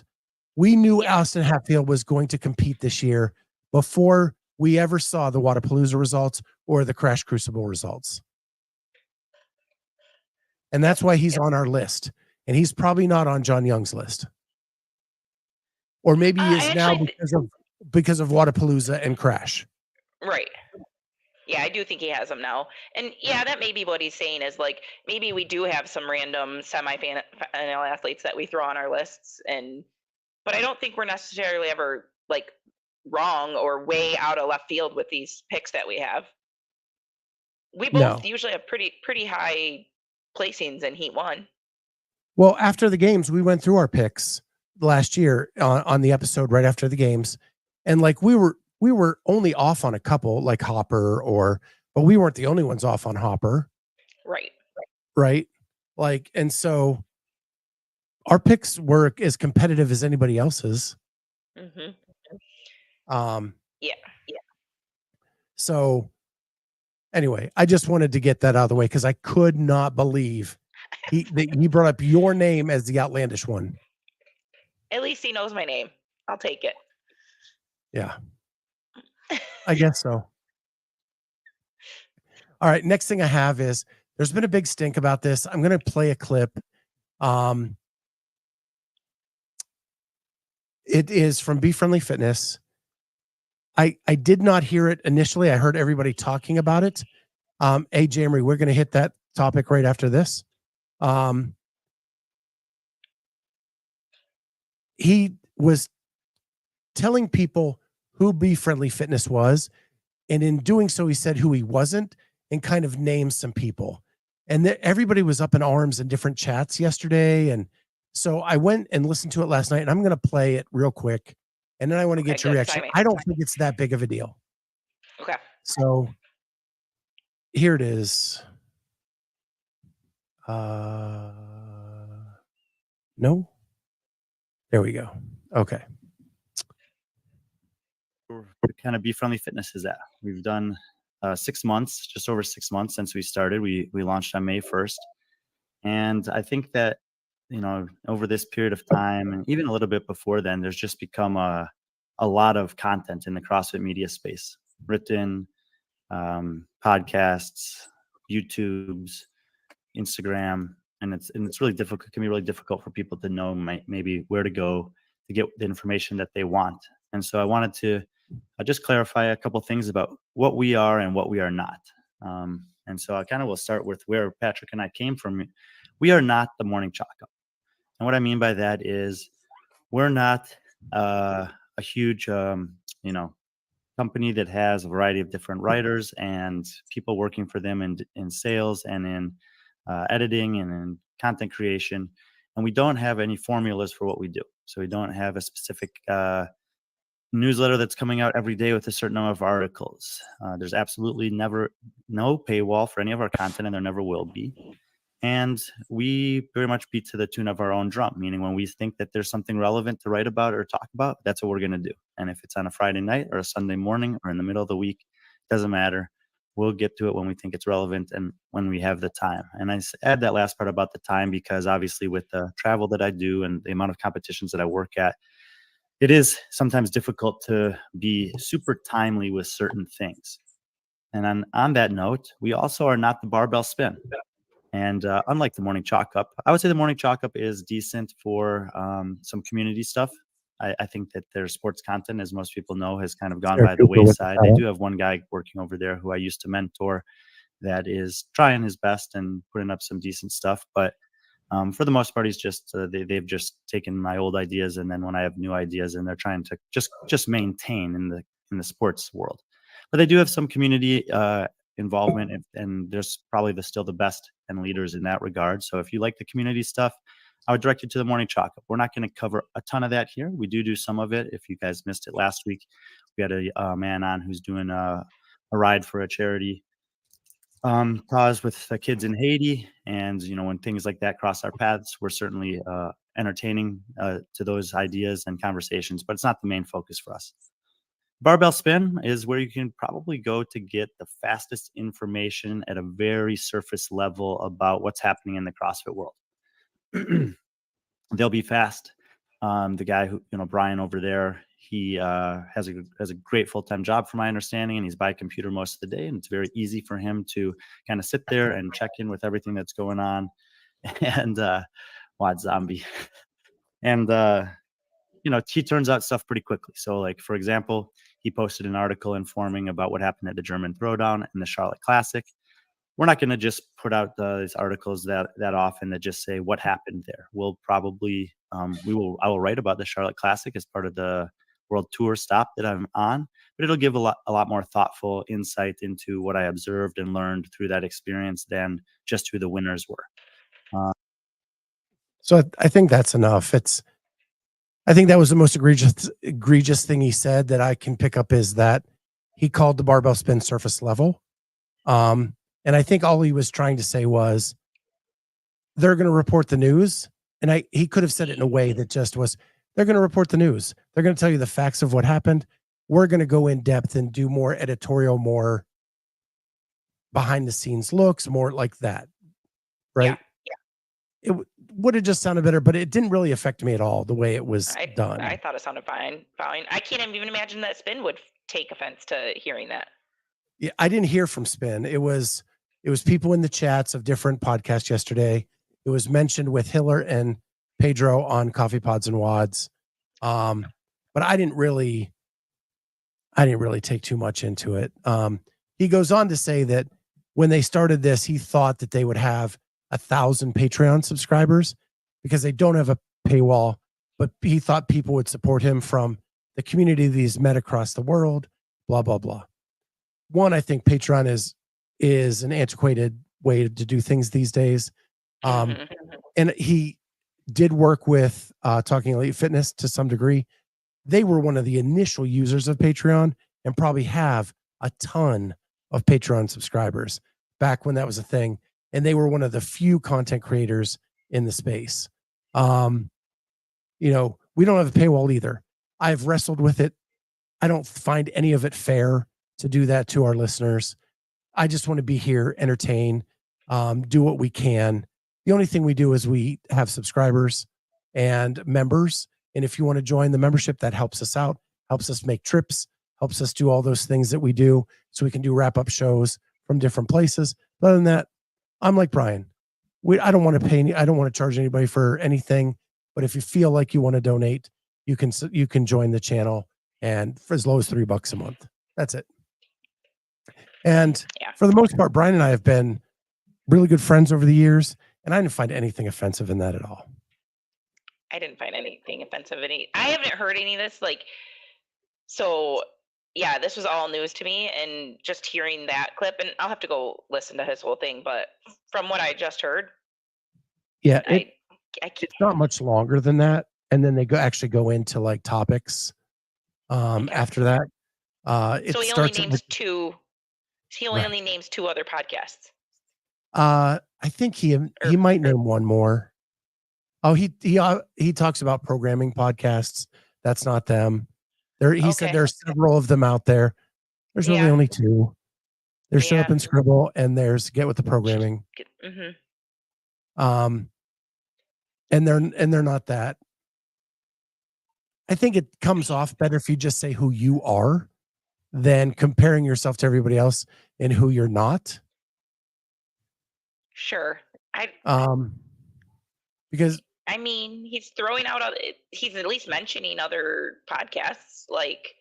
We knew Austin Hatfield was going to compete this year before we ever saw the Wadapalooza results or the Crash Crucible results. And that's why he's on our list. And he's probably not on John Young's list. Or maybe he is now because of Wadapalooza and Crash. Right. Yeah, I do think he has them now. And yeah, that may be what he's saying is like, maybe we do have some random semi-final athletes that we throw on our lists. But I don't think we're necessarily ever like wrong or way out of left field with these picks that we have. We both usually have pretty high placings in Heat 1. Well, after the games, we went through our picks last year on the episode right after the games. And like we were only off on a couple like Hopper but we weren't the only ones off on Hopper. Right. Like, and so our picks were as competitive as anybody else's. Mm-hmm. Yeah. So anyway, I just wanted to get that out of the way because I could not believe he brought up your name as the outlandish one. At least he knows my name. I'll take it. Yeah. I guess so. All right. Next thing I have is there's been a big stink about this. I'm going to play a clip. It is from Be Friendly Fitness. I did not hear it initially. I heard everybody talking about it. Hey, Jamie, we're going to hit that topic right after this. He was telling people who Be Friendly Fitness was. And in doing so, he said who he wasn't and kind of named some people. And everybody was up in arms in different chats yesterday. And so I went and listened to it last night, and I'm going to play it real quick. And then I want to get your reaction. I don't think it's that big of a deal. Okay. So here it is. No. There we go. Okay. What kind of Be Friendly Fitness is that? We've done 6 months, just over 6 months since we started. We launched on May 1st. And I think that, over this period of time, and even a little bit before then, there's just become a lot of content in the CrossFit media space, written, podcasts, YouTubes, Instagram, and it's really difficult. It can be really difficult for people to know maybe where to go to get the information that they want. And so I wanted to just clarify a couple things about what we are and what we are not. And so I kind of will start with where Patrick and I came from. We are not the Morning Chalk Up. And what I mean by that is we're not a huge, company that has a variety of different writers and people working for them in sales and in editing and in content creation. And we don't have any formulas for what we do. So we don't have a specific newsletter that's coming out every day with a certain number of articles. There's absolutely no paywall for any of our content, and there never will be. And we very much beat to the tune of our own drum, meaning when we think that there's something relevant to write about or talk about, that's what we're going to do. And if it's on a Friday night or a Sunday morning or in the middle of the week, Doesn't matter. We'll get to it when we think it's relevant and when we have the time. And I add that last part about the time because obviously with the travel that I do and the amount of competitions that I work at, it is sometimes difficult to be super timely with certain things. And on that note, we also are not the Barbell Spin. And unlike the Morning Chalk Up, I would say the Morning Chalk Up is decent for some community stuff. I think that their sports content, as most people know, has kind of gone by the wayside. They do have one guy working over there who I used to mentor that is trying his best and putting up some decent stuff. But for the most part, he's just they've just taken my old ideas, and then when I have new ideas, and they're trying to just maintain in the sports world. But they do have some community involvement, and there's probably still the best and leaders in that regard. So if you like the community stuff, I would direct you to the Morning Chalk Up. We're not going to cover a ton of that here. We do some of it. If you guys missed it last week, we had a man on who's doing a ride for a charity cause with the kids in Haiti. And, when things like that cross our paths, we're certainly entertaining to those ideas and conversations, but it's not the main focus for us. Barbell Spin is where you can probably go to get the fastest information at a very surface level about what's happening in the CrossFit world. They'll be fast. The guy who, Brian over there, he has a great full-time job from my understanding, and he's by computer most of the day. And it's very easy for him to kind of sit there and check in with everything that's going on. And Wad Zombie. And, he turns out stuff pretty quickly. So like, for example, he posted an article informing about what happened at the German Throwdown and the Charlotte Classic. We're not going to just put out these articles that often that just say what happened there. We'll probably, I will write about the Charlotte Classic as part of the World Tour stop that I'm on, but it'll give a lot more thoughtful insight into what I observed and learned through that experience than just who the winners were. So I think that's enough. I think that was the most egregious thing he said that I can pick up is that he called the barbell spin surface level. And I think all he was trying to say was they're going to report the news. And he could have said it in a way that just was, they're going to report the news. They're going to tell you the facts of what happened. We're going to go in depth and do more editorial, more behind the scenes looks, more like that. Right. Yeah. It would have just sounded better, but it didn't really affect me at all the way it was done. I thought it sounded fine. I can't even imagine that Spin would take offense to hearing that. Yeah, I didn't hear from Spin. It was people in the chats of different podcasts yesterday. It was mentioned with Hiller and Pedro on Coffee Pods and Wads. But I didn't really take too much into it. He goes on to say that when they started this, he thought that they would have 1,000 Patreon subscribers because they don't have a paywall, but he thought people would support him from the community that he's met across the world, blah, blah, blah. One, I think Patreon is an antiquated way to do things these days. And he did work with Talking Elite Fitness to some degree. They were one of the initial users of Patreon and probably have a ton of Patreon subscribers back when that was a thing. And they were one of the few content creators in the space. We don't have a paywall either. I've wrestled with it. I don't find any of it fair to do that to our listeners. I just want to be here, entertain, do what we can. The only thing we do is we have subscribers and members. And if you want to join the membership, that helps us out, helps us make trips, helps us do all those things that we do so we can do wrap-up shows from different places. But other than that, I'm like Brian. I don't want to pay I don't want to charge anybody for anything. But if you feel like you want to donate, you can join the channel, and for as low as $3 a month. That's it. And for the most part, Brian and I have been really good friends over the years, and I didn't find anything offensive in that at all. I didn't find anything offensive in it. I haven't heard any of this. So yeah, this was all news to me, and just hearing that clip, and I'll have to go listen to his whole thing, but from what I just heard, it's not much longer than that. And then they actually go into like topics after that. So he only names two. He only names 2 other podcasts. I think he might name one more. Oh, he talks about programming podcasts. That's not them. He said there are several of them out there. There's really only 2. There's Shut Up Yeah. and Scribble, and there's Get With the Programming. Mm-hmm. And they're not that. I think it comes off better if you just say who you are than comparing yourself to everybody else and who you're not. Sure. Because I mean, he's throwing out he's at least mentioning other podcasts. Like,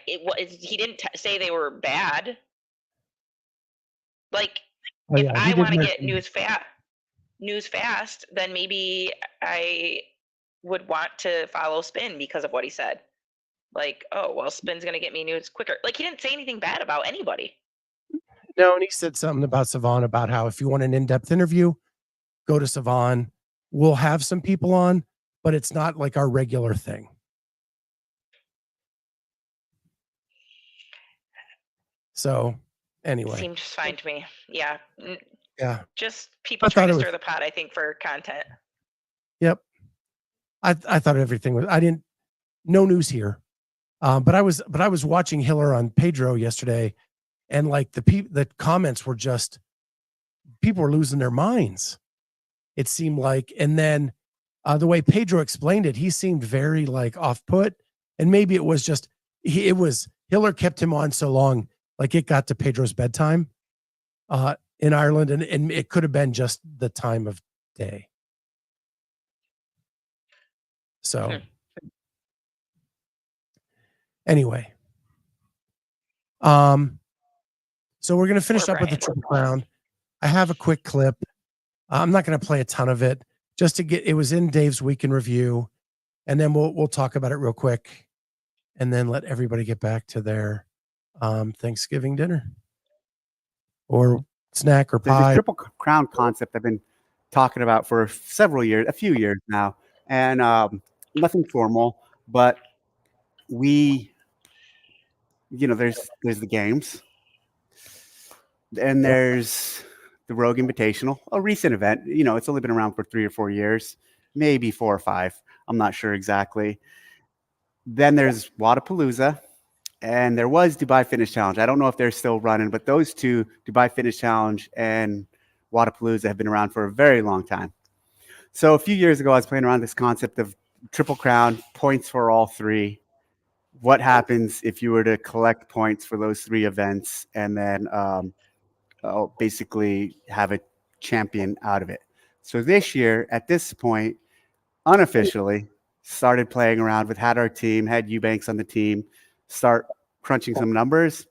he didn't say they were bad. Like, if I want to get news fast, then maybe I would want to follow Spin because of what he said. Like, oh, well, Spin's going to get me news quicker. Like, he didn't say anything bad about anybody. No, and he said something about Savon, about how if you want an in-depth interview, go to Savon. We'll have some people on, but it's not like our regular thing. So anyway. Seemed just fine to me. Yeah. Yeah. Just people trying to stir the pot, I think, for content. Yep. I thought everything was, no news here. But I was watching Hiller on Pedro yesterday, and like the comments were just, people were losing their minds. It seemed like, and then the way Pedro explained it, he seemed very like off put, and maybe it was just, Hiller kept him on so long, like it got to Pedro's bedtime in Ireland, and it could have been just the time of day. So anyway, so we're going to finish up with the Triple Crown. I have a quick clip. I'm not going to play a ton of it, just to get, it was in Dave's week in review, and then we'll talk about it real quick, and then let everybody get back to their Thanksgiving dinner or snack or pie. There's a Triple Crown concept I've been talking about for a few years now, and nothing formal, but there's the games, and there's the Rogue Invitational, a recent event. It's only been around for 3 or 4 years, maybe 4 or 5. I'm not sure exactly. Then there's Wadapalooza, and there was Dubai Fitness Challenge. I don't know if they're still running, but those two, Dubai Fitness Challenge and Wadapalooza, have been around for a very long time. So a few years ago, I was playing around this concept of Triple Crown, points for all 3. What happens if you were to collect points for those 3 events and then basically have a champion out of it? So this year, at this point, unofficially, started playing around with, had Eubanks on the team, start crunching some numbers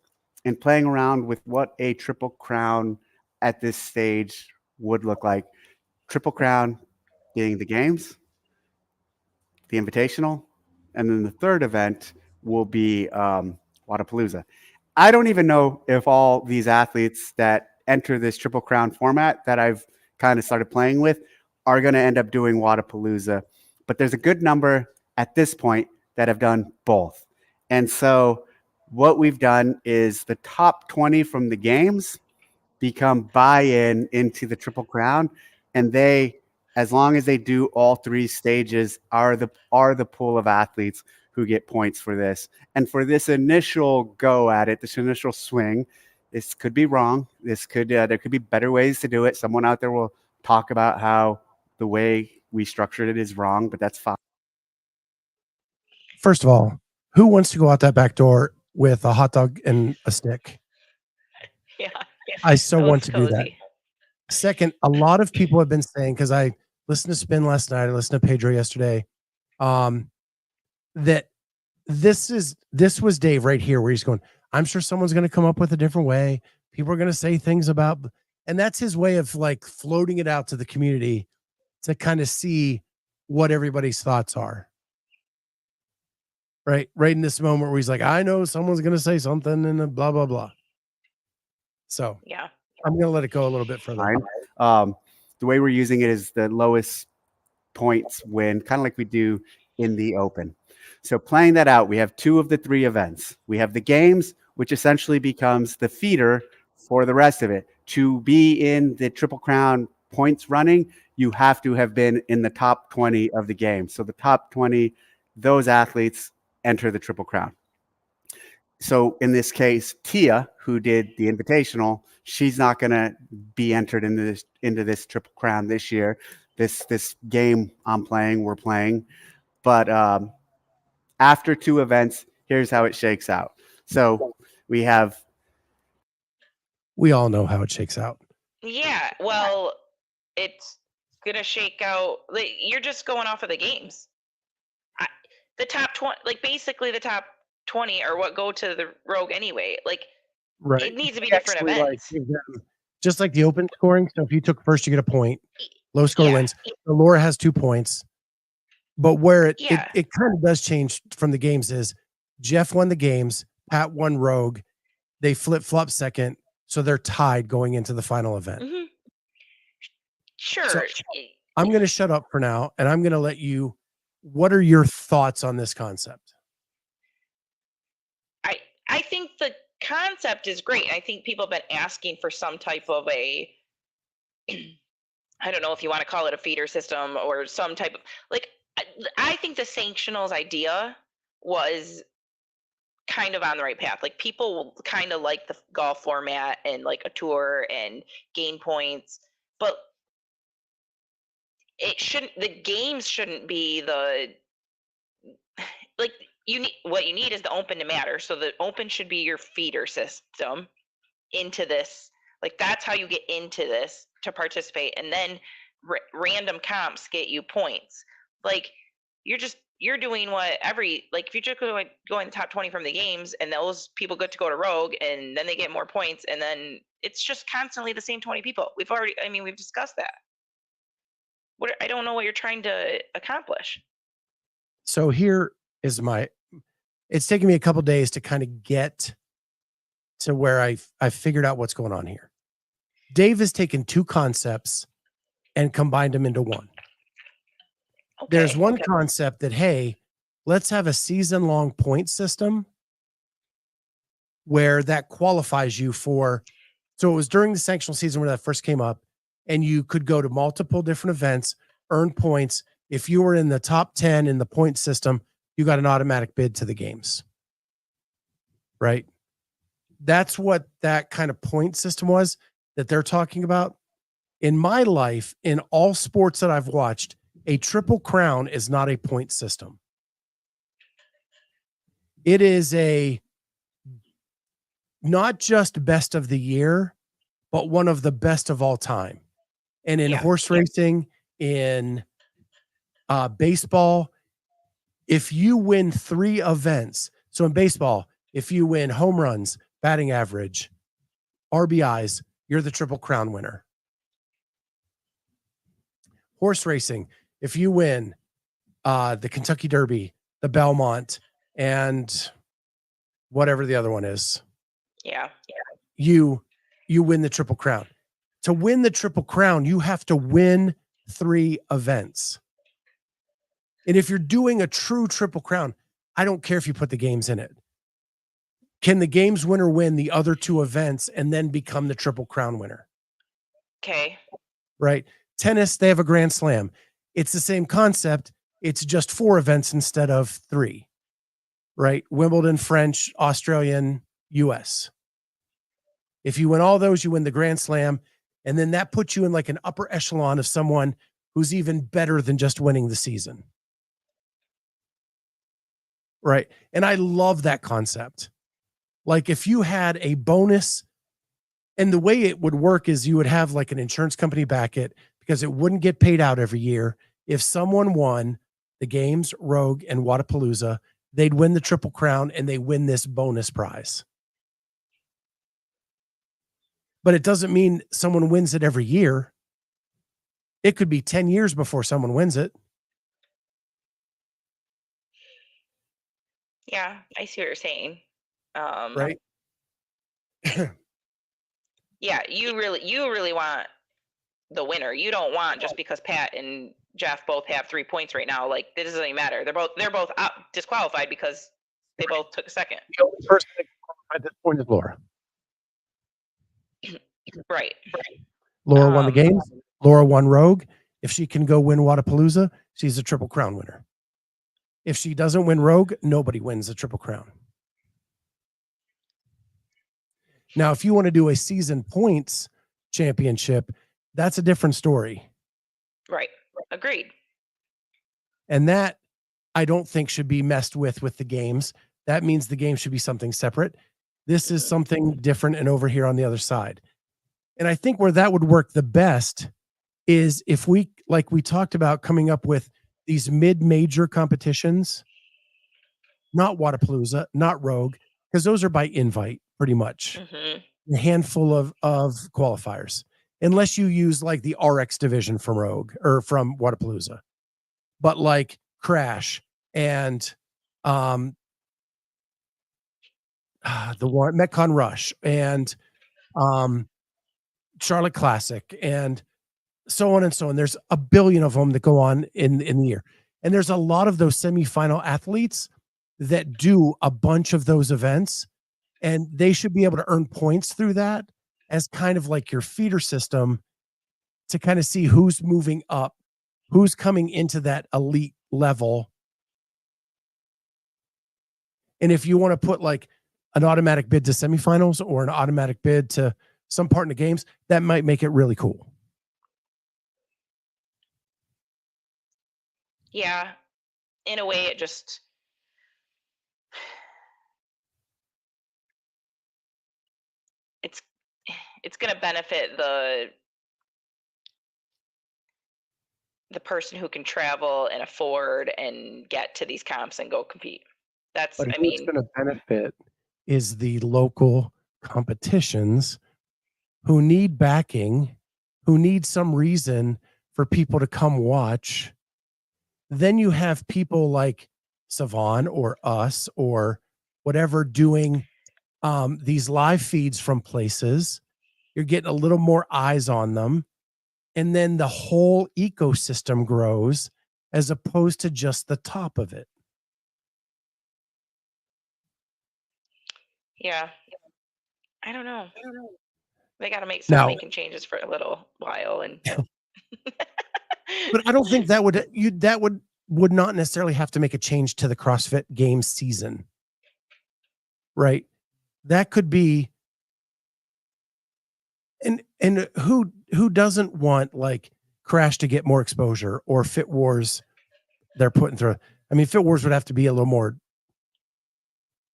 and playing around with what a Triple Crown at this stage would look like. Triple Crown being the games, the Invitational, and then the third event will be Wadapalooza. I don't even know if all these athletes that enter this Triple Crown format that I've kind of started playing with are going to end up doing Wadapalooza, but there's a good number at this point that have done both. And so what we've done is the top 20 from the games become buy-in into the Triple Crown, and they, as long as they do all 3 stages, are the pool of athletes who get points for this. And for this initial go at it, this initial swing, this could be wrong. There could be better ways to do it. Someone out there will talk about how the way we structured it is wrong, but that's fine. First of all, who wants to go out that back door with a hot dog and a stick? Yeah. I so want to do that. Second, a lot of people have been saying, because I listened to Spin last night, I listened to Pedro yesterday, that this was Dave right here, where he's going, I'm sure someone's going to come up with a different way. People are going to say things about, and that's his way of like floating it out to the community to kind of see what everybody's thoughts are. Right in this moment where he's like, I know someone's going to say something and blah, blah, blah. So yeah, I'm going to let it go a little bit further. The way we're using it is the lowest points win, kind of like we do in the Open. So playing that out, we have 2 of the 3 events. We have the games, which essentially becomes the feeder for the rest of it. To be in the Triple Crown points running, you have to have been in the top 20 of the game. So the top 20, those athletes enter the Triple Crown. So in this case, Tia, who did the Invitational, she's not going to be entered into this Triple Crown this year. This game we're playing. But after 2 events, here's how it shakes out. So we all know how it shakes out. Yeah, well, it's gonna shake out. Like, you're just going off of the games. The top 20, like basically the top 20 are what go to the Rogue anyway. Like, Right. it needs to be different Actually, events. give them- just like the open scoring. So if you took first, you get a point. Low score Yeah. wins. The Laura has 2 points. But where it Yeah. kind of does change from the games is Jeff won the games, Pat won Rogue. They flip-flop second, so they're tied going into the final event. Mhm. Sure. So I'm going to shut up for now, and I'm going to let you. What are your thoughts on this concept? I think the concept is great. I think people have been asking for some type of a, I don't know if you want to call it a feeder system or some type of, like, I think the sanctionals idea was kind of on the right path. Like, people kind of like the golf format and like a tour and gain points, but the games shouldn't be like, what you need is the open to matter. So the open should be your feeder system into this. Like, that's how you get into this to participate. And then random comps get you points. Like, you're doing what if you're just going the top 20 from the games, and those people get to go to Rogue, and then they get more points, and then it's just constantly the same 20 people. We've discussed that. I don't know what you're trying to accomplish. So here is it's taken me a couple days to kind of get to where I figured out what's going on here. Dave has taken 2 concepts and combined them into one. Okay, There's one concept that, hey, let's have a season-long point system where that qualifies you for. So it was during the sanctional season where that first came up, and you could go to multiple different events, earn points. If you were in the top 10 in the point system, you got an automatic bid to the games. Right? That's what that kind of point system was that they're talking about. In my life, in all sports that I've watched, a Triple Crown is not a point system. It is not just best of the year, but one of the best of all time. And in horse racing, in baseball, if you win 3 events, so in baseball, if you win home runs, batting average, RBIs, you're the Triple Crown winner. Horse racing, if you win the Kentucky Derby, the Belmont, and whatever the other one is, you win the Triple Crown. To win the Triple Crown, you have to win 3 events. And if you're doing a true Triple Crown, I don't care if you put the games in it. Can the games winner win the other 2 events and then become the Triple Crown winner? Okay. Right. Tennis, they have a Grand Slam. It's the same concept. It's just 4 events instead of 3. Right. Wimbledon, French, Australian, US. If you win all those, you win the Grand Slam. And then that puts you in like an upper echelon of someone who's even better than just winning the season. Right. And I love that concept. Like, if you had a bonus, and the way it would work is you would have like an insurance company back it, because it wouldn't get paid out every year. If someone won the games, Rogue, and Wadapalooza, they'd win the Triple Crown and they win this bonus prize. But it doesn't mean someone wins it every year. It could be 10 years before someone wins it. Yeah, I see what you're saying. Right. Yeah, you really want the winner. You don't want just because Pat and Jeff both have 3 points right now. Like, it doesn't even matter. They're both out, disqualified because they both took a second. The only person that qualified at this point is Laura. Right. Laura won the games. Laura won Rogue. If she can go win Wadapalooza, she's a Triple Crown winner. If she doesn't win Rogue, nobody wins the Triple Crown. Now, if you want to do a season points championship, that's a different story. Right. Agreed. And that I don't think should be messed with the games. That means the game should be something separate. This is something different and over here on the other side. And I think where that would work the best is if we, like we talked about, coming up with these mid-major competitions, not Wadapalooza, not Rogue, because those are by invite pretty much. A handful of qualifiers, unless you use like the RX division from Rogue or from Wadapalooza. But like Crash and the one Metcon Rush and Charlotte Classic and so on and so on. There's a billion of them that go on in the year. And there's a lot of those semifinal athletes that do a bunch of those events, and they should be able to earn points through that as kind of like your feeder system to kind of see who's moving up, who's coming into that elite level. And if you want to put like an automatic bid to semifinals or an automatic bid to some part in the games, that might make it really cool. Yeah. In a way, it's going to benefit the person who can travel and afford and get to these comps and go compete. That's, But I who's mean, going to benefit is the local competitions who need backing, who need some reason for people to come watch. Then you have people like Savon or us or whatever doing these live feeds from places. You're getting a little more eyes on them. And then the whole ecosystem grows as opposed to just the top of it. yeah. I don't know. They got to start Now- making changes for a little while. And But I don't think that would not necessarily have to make a change to the CrossFit Games season, right? That could be, and who doesn't want like Crash to get more exposure or Fit Wars they're putting through? I mean, Fit Wars would have to be a little more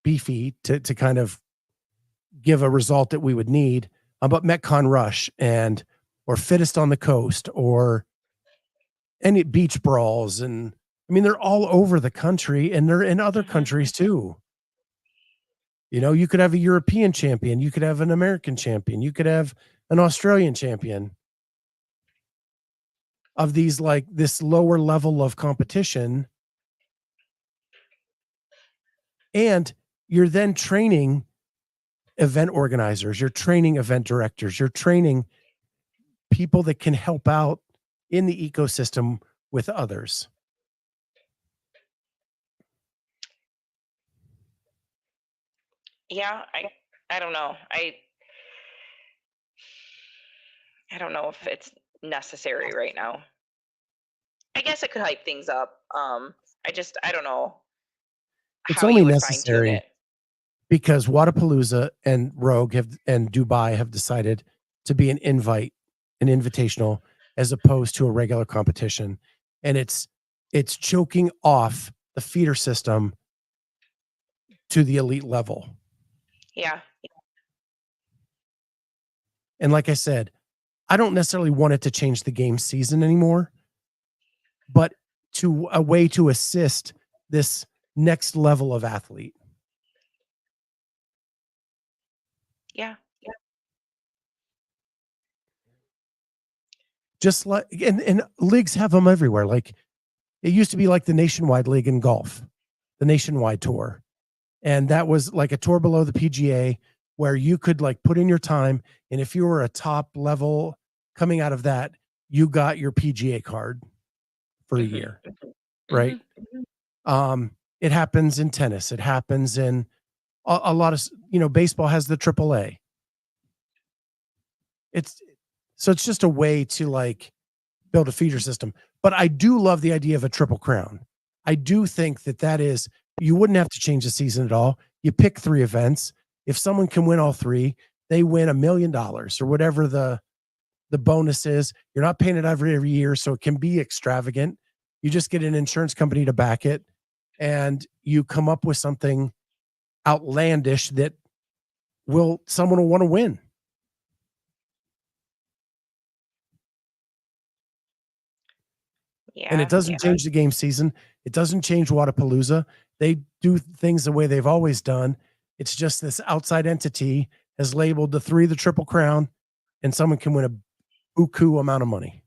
beefy to kind of give a result that we would need. But Metcon Rush or Fittest on the Coast or any beach brawls, and I mean they're all over the country and they're in other countries too. You know, you could have a European champion, you could have an American champion, you could have an Australian champion of these, like this lower level of competition. And you're then training event organizers, you're training event directors, you're training people that can help out in the ecosystem with others. yeah, I don't know. I don't know if it's necessary right now. I guess it could hype things up. I don't know. It's how only you would fine-tune necessary it. because Wadapalooza and Rogue and Dubai have decided to be an invitational as opposed to a regular competition. And it's choking off the feeder system to the elite level. Yeah. And like I said, I don't necessarily want it to change the game season anymore, but to a way to assist this next level of athlete. Yeah. Just like, and leagues have them everywhere. Like it used to be like the Nationwide League in golf, the Nationwide Tour. And that was like a tour below the PGA where you could like put in your time. And if you were a top level coming out of that, you got your PGA card for a year. Right. It happens in tennis. It happens in a lot of, baseball has the AAA. It's just a way to like build a feeder system. But I do love the idea of a Triple Crown. I do think that is, you wouldn't have to change the season at all. You pick 3 events. If someone can win all 3, they win $1 million or whatever the bonus is. You're not paying it every year, so it can be extravagant. You just get an insurance company to back it, and you come up with something outlandish that someone will want to win. Yeah. And it doesn't change the game season. It doesn't change Wadapalooza. They do things the way they've always done. It's just this outside entity has labeled the 3 the Triple Crown, and someone can win a buku amount of money.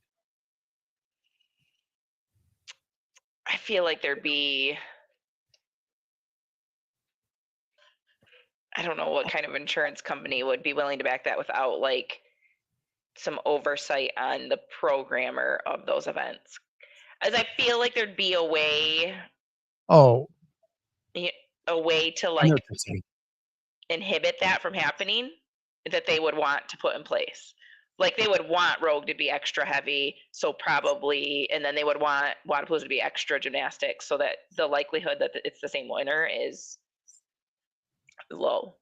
I feel like there'd be, I don't know what kind of insurance company would be willing to back that without like some oversight on the programmer of those events. As I feel like there'd be a way Oh, to I know like what you're saying. inhibit that from happening that they would want to put in place. Like they would want Rogue to be extra heavy, so probably, and then they would want Wadapalooza to be extra gymnastics, so that the likelihood that it's the same winner is low.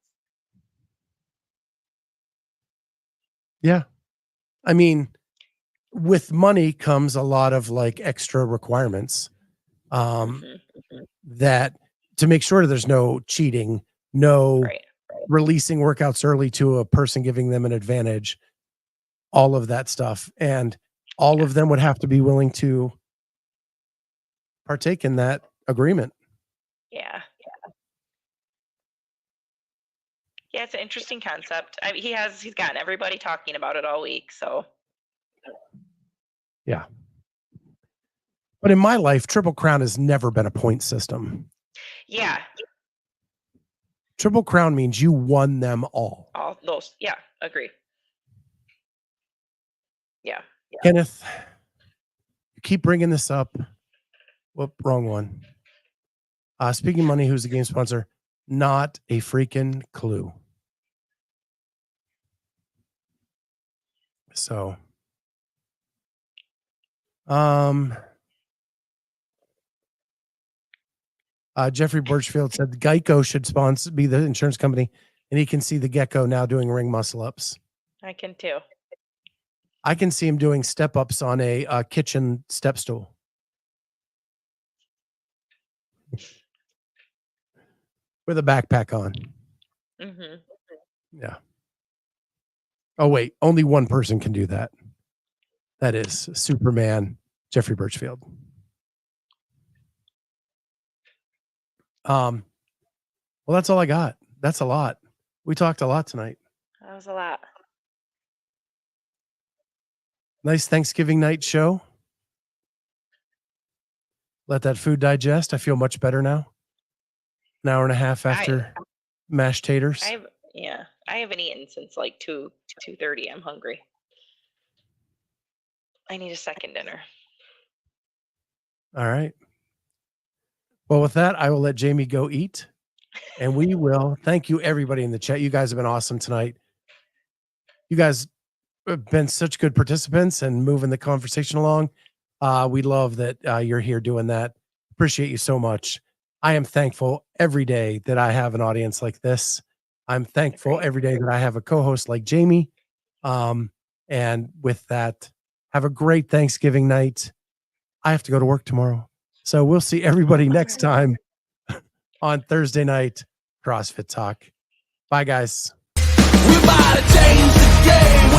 Yeah. I mean, with money comes a lot of like extra requirements that to make sure there's no cheating, no releasing workouts early to a person giving them an advantage, all of that stuff. And all of them would have to be willing to partake in that agreement. Yeah. Yeah, it's an interesting concept. I mean, he's gotten everybody talking about it all week, so. Yeah. But in my life, Triple Crown has never been a point system. Yeah. Triple Crown means you won them all. All those. Yeah, agree. Yeah. Kenneth, you keep bringing this up. Whoop, wrong one. Speaking money, who's the game sponsor? Not a freaking clue. So, Jeffrey Birchfield said Geico should be the insurance company, and he can see the gecko now doing ring muscle ups. I can too. I can see him doing step ups on a kitchen step stool. With a backpack on. Mm-hmm. Yeah. Oh, wait. Only one person can do that. That is Superman, Jeffrey Birchfield. Well, that's all I got. That's a lot. We talked a lot tonight. That was a lot. Nice Thanksgiving night show. Let that food digest. I feel much better now. An hour and a half after mashed taters. I haven't eaten since like 2:30. I'm hungry. I need a second dinner. All right. Well, with that, I will let Jamie go eat. And we will. Thank you, everybody in the chat. You guys have been awesome tonight. You guys have been such good participants and moving the conversation along. We love that you're here doing that. Appreciate you so much. I am thankful every day that I have an audience like this. I'm thankful every day that I have a co-host like Jamie. And with that, have a great Thanksgiving night. I have to go to work tomorrow. So we'll see everybody next time on Thursday night CrossFit Talk. Bye, guys. We're about to change the game.